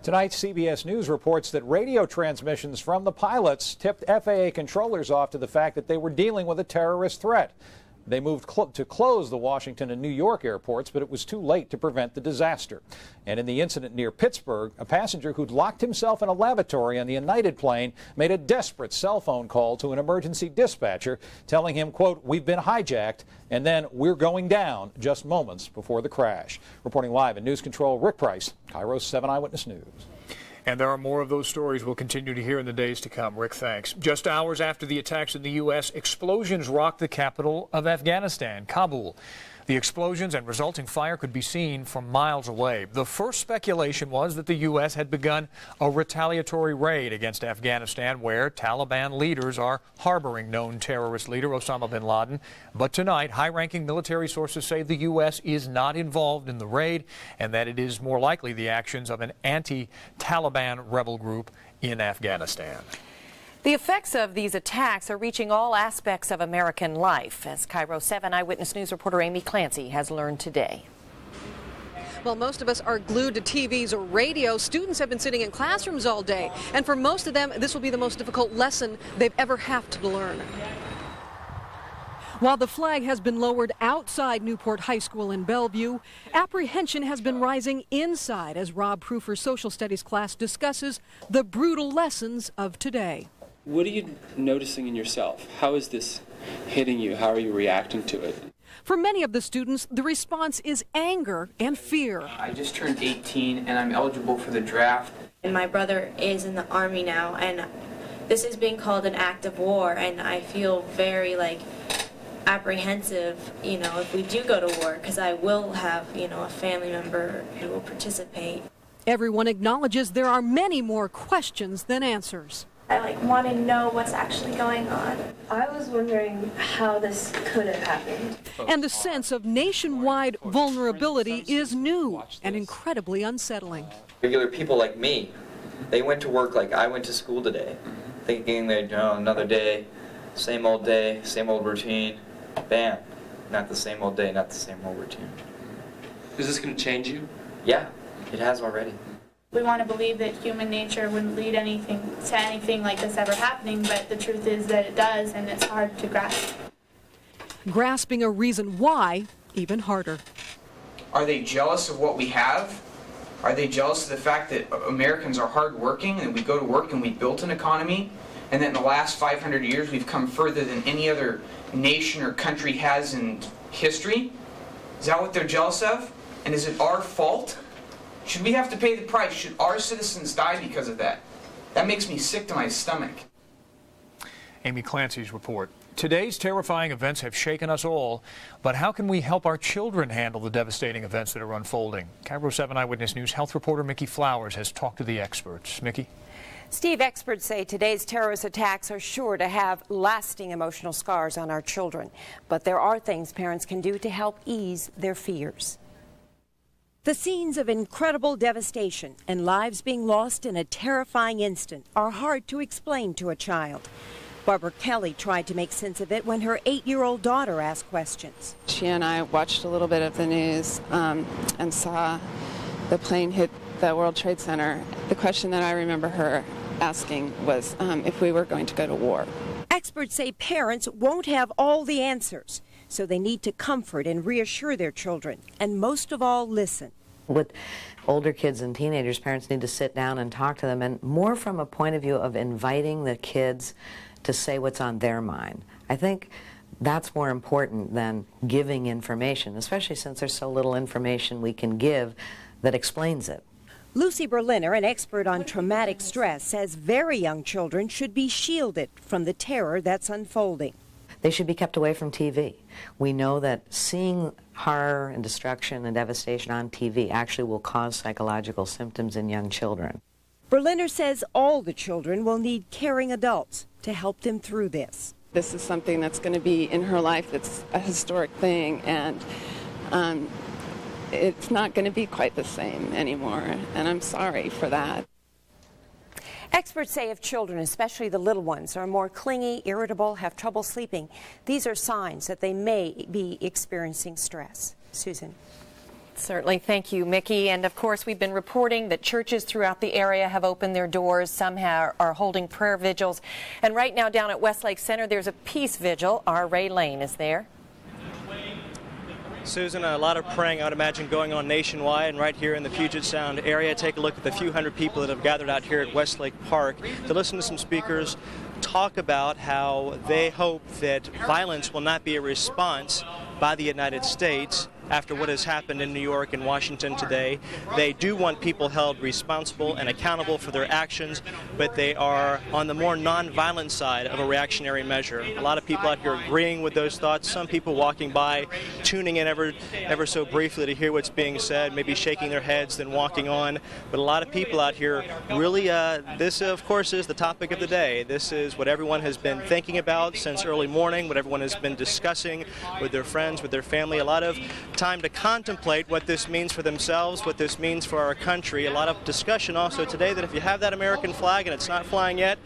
Speaker 15: Tonight, CBS News reports that radio transmissions from the pilots tipped FAA controllers off to the fact that they were dealing with a terrorist threat. They moved to close the Washington and New York airports, but it was too late to prevent the disaster. And in the incident near Pittsburgh, a passenger who'd locked himself in a lavatory on the United plane made a desperate cell phone call to an emergency dispatcher, telling him, quote, "We've been hijacked," and then "We're going down," just moments before the crash. Reporting live in News Control, Rick Price, KIRO 7 Eyewitness News.
Speaker 1: And there are more of those stories we'll continue to hear in the days to come. Rick, thanks. Just hours after the attacks in the U.S., explosions rocked the capital of Afghanistan, Kabul. The explosions and resulting fire could be seen from miles away. The first speculation was that the U.S. had begun a retaliatory raid against Afghanistan, where Taliban leaders are harboring known terrorist leader Osama bin Laden. But tonight, high-ranking military sources say the U.S. is not involved in the raid and that it is more likely the actions of an anti-Taliban rebel group in Afghanistan.
Speaker 2: The effects of these attacks are reaching all aspects of American life, as KIRO 7 Eyewitness News reporter Amy Clancy has learned today.
Speaker 13: While most of us are glued to TVs or radio, students have been sitting in classrooms all day. And for most of them, this will be the most difficult lesson they've ever had to learn. While the flag has been lowered outside Newport High School in Bellevue, apprehension has been rising inside as Rob Proofer's social studies class discusses the brutal lessons of today.
Speaker 14: What are you noticing in yourself? How is this hitting you? How are you reacting to it?
Speaker 13: For many of the students, the response is anger and fear.
Speaker 17: I just turned 18 and I'm eligible for the draft.
Speaker 18: And my brother is in the Army now, and this is being called an act of war, and I feel very apprehensive, if we do go to war, because I will have, a family member who will participate.
Speaker 13: Everyone acknowledges there are many more questions than answers.
Speaker 20: I want to know what's actually going on. I was wondering how this could have happened.
Speaker 13: And the sense of nationwide vulnerability is new and incredibly unsettling.
Speaker 21: Regular people like me, they went to work like I went to school today, thinking that, another day, same old routine. Bam, not the same old day, not the same old routine.
Speaker 14: Is this going to change you?
Speaker 21: Yeah, it has already.
Speaker 20: We want to believe that human nature wouldn't lead to anything like this ever happening, but the truth is that it does, and it's hard to grasp.
Speaker 13: Grasping a reason why, even harder.
Speaker 25: Are they jealous of what we have? Are they jealous of the fact that Americans are hardworking and we go to work and we built an economy, and that in the last 500 years we've come further than any other nation or country has in history? Is that what they're jealous of? And is it our fault? Should we have to pay the price? Should our citizens die because of that? That makes me sick to my stomach.
Speaker 1: Amy Clancy's report. Today's terrifying events have shaken us all, but how can we help our children handle the devastating events that are unfolding? KIRO 7 Eyewitness News health reporter Mickey Flowers has talked to the experts. Mickey?
Speaker 2: Steve, experts say today's terrorist attacks are sure to have lasting emotional scars on our children, but there are things parents can do to help ease their fears. The scenes of incredible devastation and lives being lost in a terrifying instant are hard to explain to a child. Barbara Kelly tried to make sense of it when her 8-year-old daughter asked questions.
Speaker 26: She and I watched a little bit of the news and saw the plane hit the World Trade Center. The question that I remember her asking was if we were going to go to war.
Speaker 2: Experts say parents won't have all the answers, so they need to comfort and reassure their children, and most of all, listen.
Speaker 27: With older kids and teenagers, parents need to sit down and talk to them, and more from a point of view of inviting the kids to say what's on their mind. I think That's more important than giving information, especially since there's so little information we can give that explains it.
Speaker 3: Lucy Berliner, an expert on traumatic stress, says very young children should be shielded from the terror that's unfolding.
Speaker 27: They should be kept away from TV. We know that seeing horror and destruction and devastation on TV actually will cause psychological symptoms in young children.
Speaker 3: Berliner says all the children will need caring adults to help them through this.
Speaker 26: This is something that's going to be in her life that's a historic thing, and it's not going to be quite the same anymore, and I'm sorry for that.
Speaker 3: Experts say if children, especially the little ones, are more clingy, irritable, have trouble sleeping, these are signs that they may be experiencing stress. Susan.
Speaker 2: Certainly. Thank you, Mickey. And of course, we've been reporting that churches throughout the area have opened their doors. Some are holding prayer vigils. And right now down at Westlake Center, there's a peace vigil. Our Ray Lane is there.
Speaker 4: Susan, a lot of praying, I would imagine, going on nationwide, and right here in the Puget Sound area. Take a look at the few hundred people that have gathered out here at Westlake Park to listen to some speakers talk about how they hope that violence will not be a response by the United States after what has happened in New York and Washington today. They do want people held responsible and accountable for their actions, but they are on the more nonviolent side of a reactionary measure. A lot of people out here agreeing with those thoughts, some people walking by, tuning in ever so briefly to hear what's being said, maybe shaking their heads, then walking on. But a lot of people out here really, this of course is the topic of the day. This is what everyone has been thinking about since early morning, what everyone has been discussing with their friends, with their family. A lot of time to contemplate what this means for themselves, what this means for our country. A lot of discussion also today that if you have that American flag and it's not flying yet,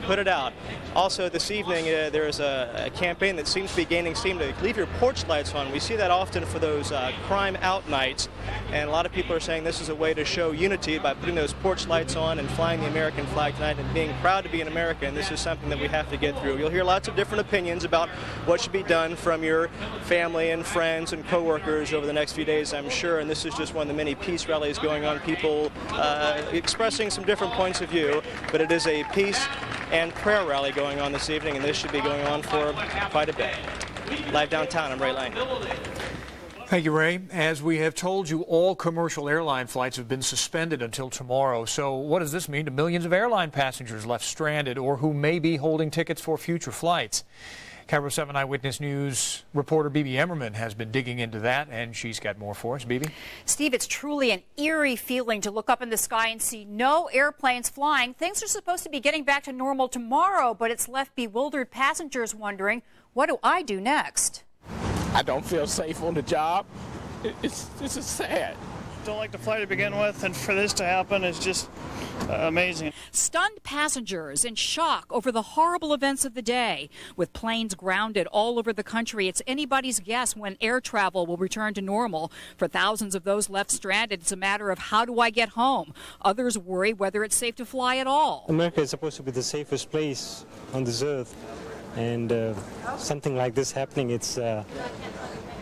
Speaker 4: put it out. Also this evening there is a campaign that seems to be gaining steam to leave your porch lights on. We see that often for those crime out nights, and a lot of people are saying this is a way to show unity by putting those porch lights on and flying the American flag tonight and being proud to be an American. This is something that we have to get through. You'll hear lots of different opinions about what should be done from your family and friends and coworkers over the next few days, I'm sure, and this is just one of the many peace rallies going on, people expressing some different points of view, but it is a peace and prayer rally going on this evening, and this should be going on for quite a bit. Live downtown, I'm Ray Lane.
Speaker 1: Thank you, Ray. As we have told you, all commercial airline flights have been suspended until tomorrow. So what does this mean to millions of airline passengers left stranded or who may be holding tickets for future flights? KIRO 7 Eyewitness News reporter Bibi Emmerman has been digging into that, and she's got more for us. Bibi?
Speaker 6: Steve, it's truly an eerie feeling to look up in the sky and see no airplanes flying. Things are supposed to be getting back to normal tomorrow, but it's left bewildered passengers wondering, what do I do next?
Speaker 7: I don't feel safe on the job. This is sad.
Speaker 19: Don't like to fly to begin with, and for this to happen is just amazing.
Speaker 6: Stunned passengers in shock over the horrible events of the day. With planes grounded all over the country, it's anybody's guess when air travel will return to normal. For thousands of those left stranded, it's a matter of how do I get home? Others worry whether it's safe to fly at all.
Speaker 22: America is supposed to be the safest place on this earth, and something like this happening, it's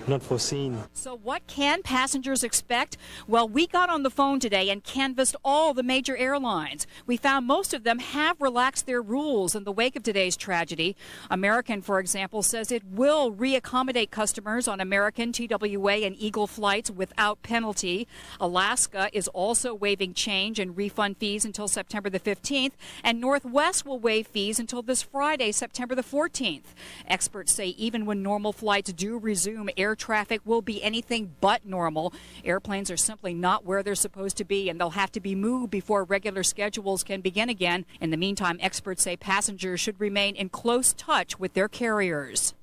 Speaker 22: not foreseen.
Speaker 6: So what can passengers expect? Well, we got on the phone today and canvassed all the major airlines. We found most of them have relaxed their rules in the wake of today's tragedy. American, for example, says it will reaccommodate customers on American, TWA, and Eagle flights without penalty. Alaska is also waiving change and refund fees until September the 15th, and Northwest will waive fees until this Friday, September the 14th. Experts say even when normal flights do resume, air traffic will be anything but normal. Airplanes are simply not where they're supposed to be, and they'll have to be moved before regular schedules can begin again. In the meantime, experts say passengers should remain in close touch with their carriers.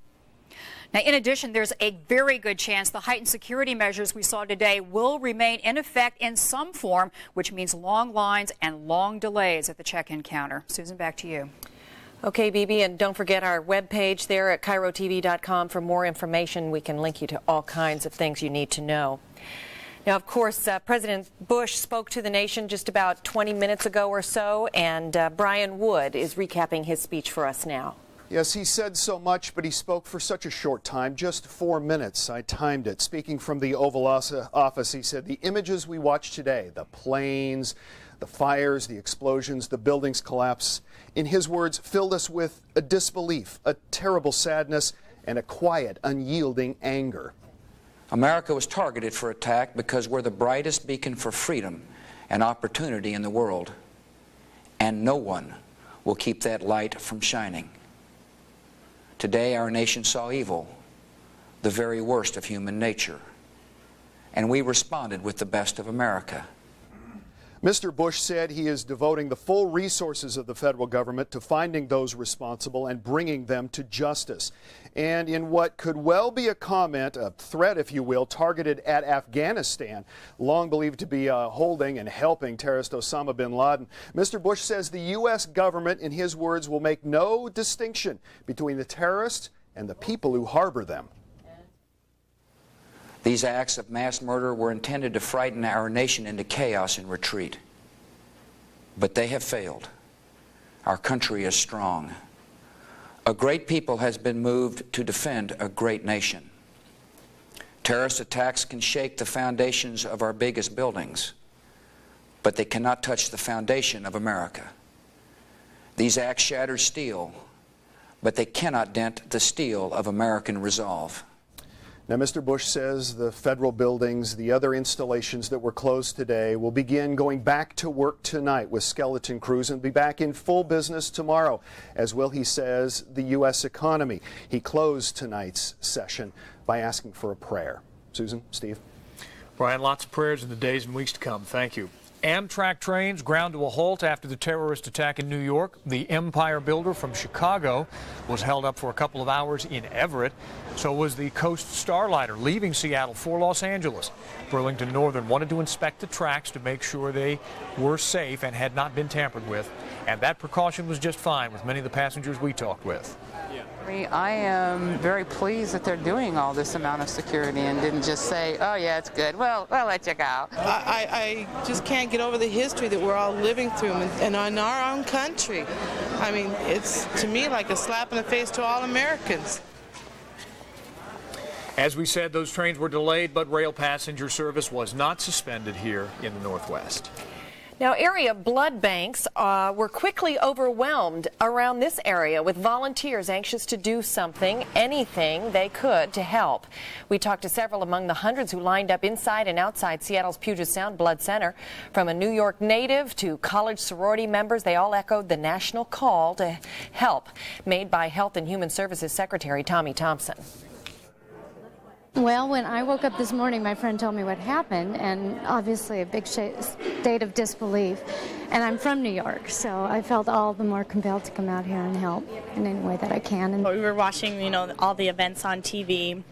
Speaker 6: Now, in addition, there's a very good chance the heightened security measures we saw today will remain in effect in some form, which means long lines and long delays at the check-in counter. Susan, back to you.
Speaker 2: Okay, Bibi, and don't forget our webpage there at KIROTV.com for more information. We can link you to all kinds of things you need to know. Now, of course, President Bush spoke to the nation just about 20 minutes ago or so, and Brian Wood is recapping his speech for us now.
Speaker 23: Yes, he said so much, but he spoke for such a short time, just 4 minutes. I timed it. Speaking from the Oval Office, he said, the images we watched today, the planes, the fires, the explosions, the buildings collapse, in his words, filled us with a disbelief, a terrible sadness, and a quiet, unyielding anger.
Speaker 5: America was targeted for attack because we're the brightest beacon for freedom and opportunity in the world, and no one will keep that light from shining. Today our nation saw evil, the very worst of human nature, and we responded with the best of America.
Speaker 23: Mr. Bush said he is devoting the full resources of the federal government to finding those responsible and bringing them to justice. And in what could well be a comment, a threat, if you will, targeted at Afghanistan, long believed to be holding and helping terrorist Osama bin Laden, Mr. Bush says the U.S. government, in his words, will make no distinction between the terrorists and the people who harbor them.
Speaker 5: These acts of mass murder were intended to frighten our nation into chaos and retreat. But they have failed. Our country is strong. A great people has been moved to defend a great nation. Terrorist attacks can shake the foundations of our biggest buildings, but they cannot touch the foundation of America. These acts shatter steel, but they cannot dent the steel of American resolve.
Speaker 23: Now, Mr. Bush says the federal buildings, the other installations that were closed today, will begin going back to work tonight with skeleton crews and be back in full business tomorrow, as will, he says, the U.S. economy. He closed tonight's session by asking for a prayer. Susan, Steve.
Speaker 1: Brian, lots of prayers in the days and weeks to come. Thank you. Amtrak trains ground to a halt after the terrorist attack in New York. The Empire Builder from Chicago was held up for a couple of hours in Everett. So was the Coast Starlighter leaving Seattle for Los Angeles. Burlington Northern wanted to inspect the tracks to make sure they were safe and had not been tampered with. And that precaution was just fine with many of the passengers we talked with.
Speaker 8: I am very pleased that they're doing all this amount of security and didn't just say, oh yeah, it's good, well, we'll let you go.
Speaker 9: I just can't get over the history that we're all living through and in our own country. I mean, it's to me like a slap in the face to all Americans.
Speaker 1: As we said, those trains were delayed, but rail passenger service was not suspended here in the Northwest.
Speaker 2: Now, area blood banks were quickly overwhelmed around this area with volunteers anxious to do something, anything they could to help. We talked to several among the hundreds who lined up inside and outside Seattle's Puget Sound Blood Center. From a New York native to college sorority members, they all echoed the national call to help made by Health and Human Services Secretary Tommy Thompson.
Speaker 10: Well, when I woke up this morning, my friend told me what happened, and obviously a big state of disbelief. And I'm from New York, so I felt all the more compelled to come out here and help in any way that I can. And
Speaker 11: we were watching, all the events on TV.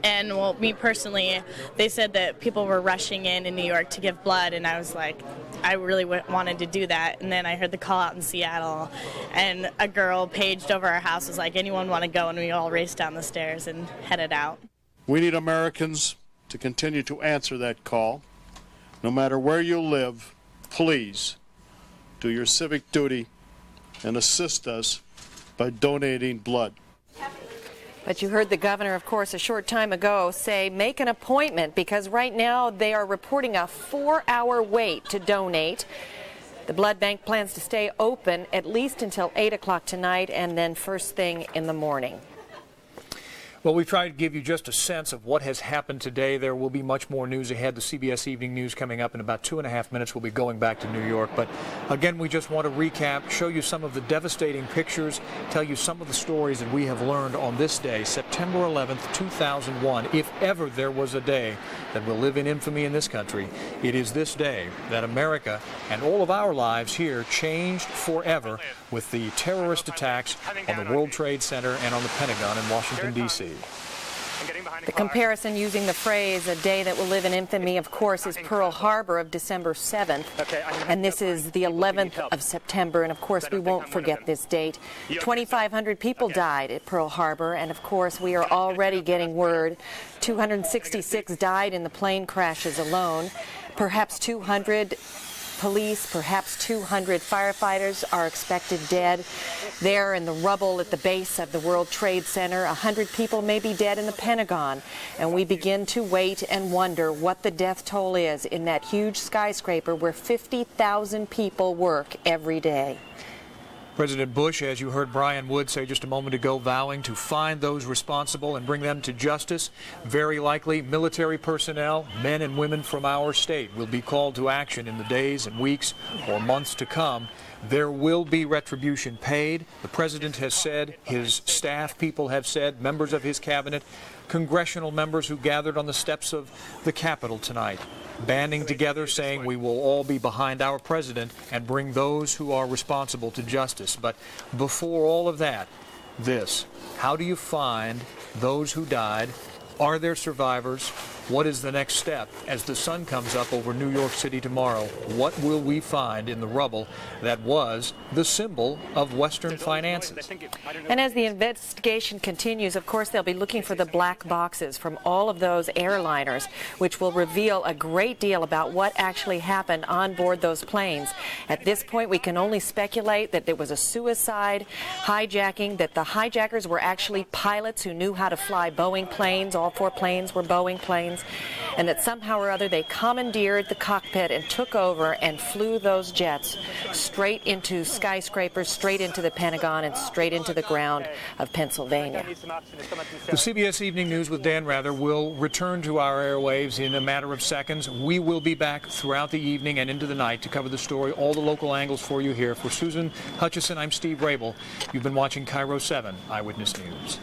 Speaker 11: And, well, me personally, they said that people were rushing in New York to give blood, and I was like, I really wanted to do that. And then I heard the call out in Seattle, and a girl paged over our house, was like, anyone want to go? And we all raced down the stairs and headed out.
Speaker 12: We need Americans to continue to answer that call. No matter where you live, please do your civic duty and assist us by donating blood.
Speaker 2: But you heard the governor, of course, a short time ago say make an appointment because right now they are reporting a 4-hour wait to donate. The blood bank plans to stay open at least until 8 o'clock tonight and then first thing in the morning.
Speaker 1: Well, we've tried to give you just a sense of what has happened today. There will be much more news ahead. The CBS Evening News coming up in about 2.5 minutes. We'll be going back to New York. But again, we just want to recap, show you some of the devastating pictures, tell you some of the stories that we have learned on this day, September 11th, 2001. If ever there was a day that will live in infamy in this country, it is this day that America and all of our lives here changed forever with the terrorist attacks on the World Trade Center and on the Pentagon in Washington, D.C.
Speaker 2: The comparison using the phrase, a day that will live in infamy, of course, is Pearl Harbor of December 7th. And this is the 11th of September. And, of course, we won't forget this date. 2,500 people died at Pearl Harbor. And, of course, we are already getting word 266 died in the plane crashes alone. Perhaps 200 police, perhaps 200 firefighters are expected dead. There in the rubble at the base of the World Trade Center, 100 people may be dead in the Pentagon. And we begin to wait and wonder what the death toll is in that huge skyscraper where 50,000 people work every day.
Speaker 1: President Bush, as you heard Brian Wood say just a moment ago, vowing to find those responsible and bring them to justice. Very likely, military personnel, men and women from our state, will be called to action in the days and weeks or months to come. There will be retribution paid. The president has said, his staff people have said, members of his cabinet, congressional members who gathered on the steps of the Capitol tonight, banding together, saying we will all be behind our president and bring those who are responsible to justice. But before all of that, this: how do you find those who died? Are there survivors? What is the next step as the sun comes up over New York City tomorrow? What will we find in the rubble that was the symbol of Western finances?
Speaker 2: And as the investigation continues, of course, they'll be looking for the black boxes from all of those airliners, which will reveal a great deal about what actually happened on board those planes. At this point, we can only speculate that it was a suicide hijacking, that the hijackers were actually pilots who knew how to fly Boeing planes. All 4 planes were Boeing planes. And that somehow or other they commandeered the cockpit and took over and flew those jets straight into skyscrapers, straight into the Pentagon, and straight into the ground of Pennsylvania.
Speaker 1: The CBS Evening News with Dan Rather will return to our airwaves in a matter of seconds. We will be back throughout the evening and into the night to cover the story, all the local angles for you here. For Susan Hutchison, I'm Steve Rabel. You've been watching KIRO 7 Eyewitness News.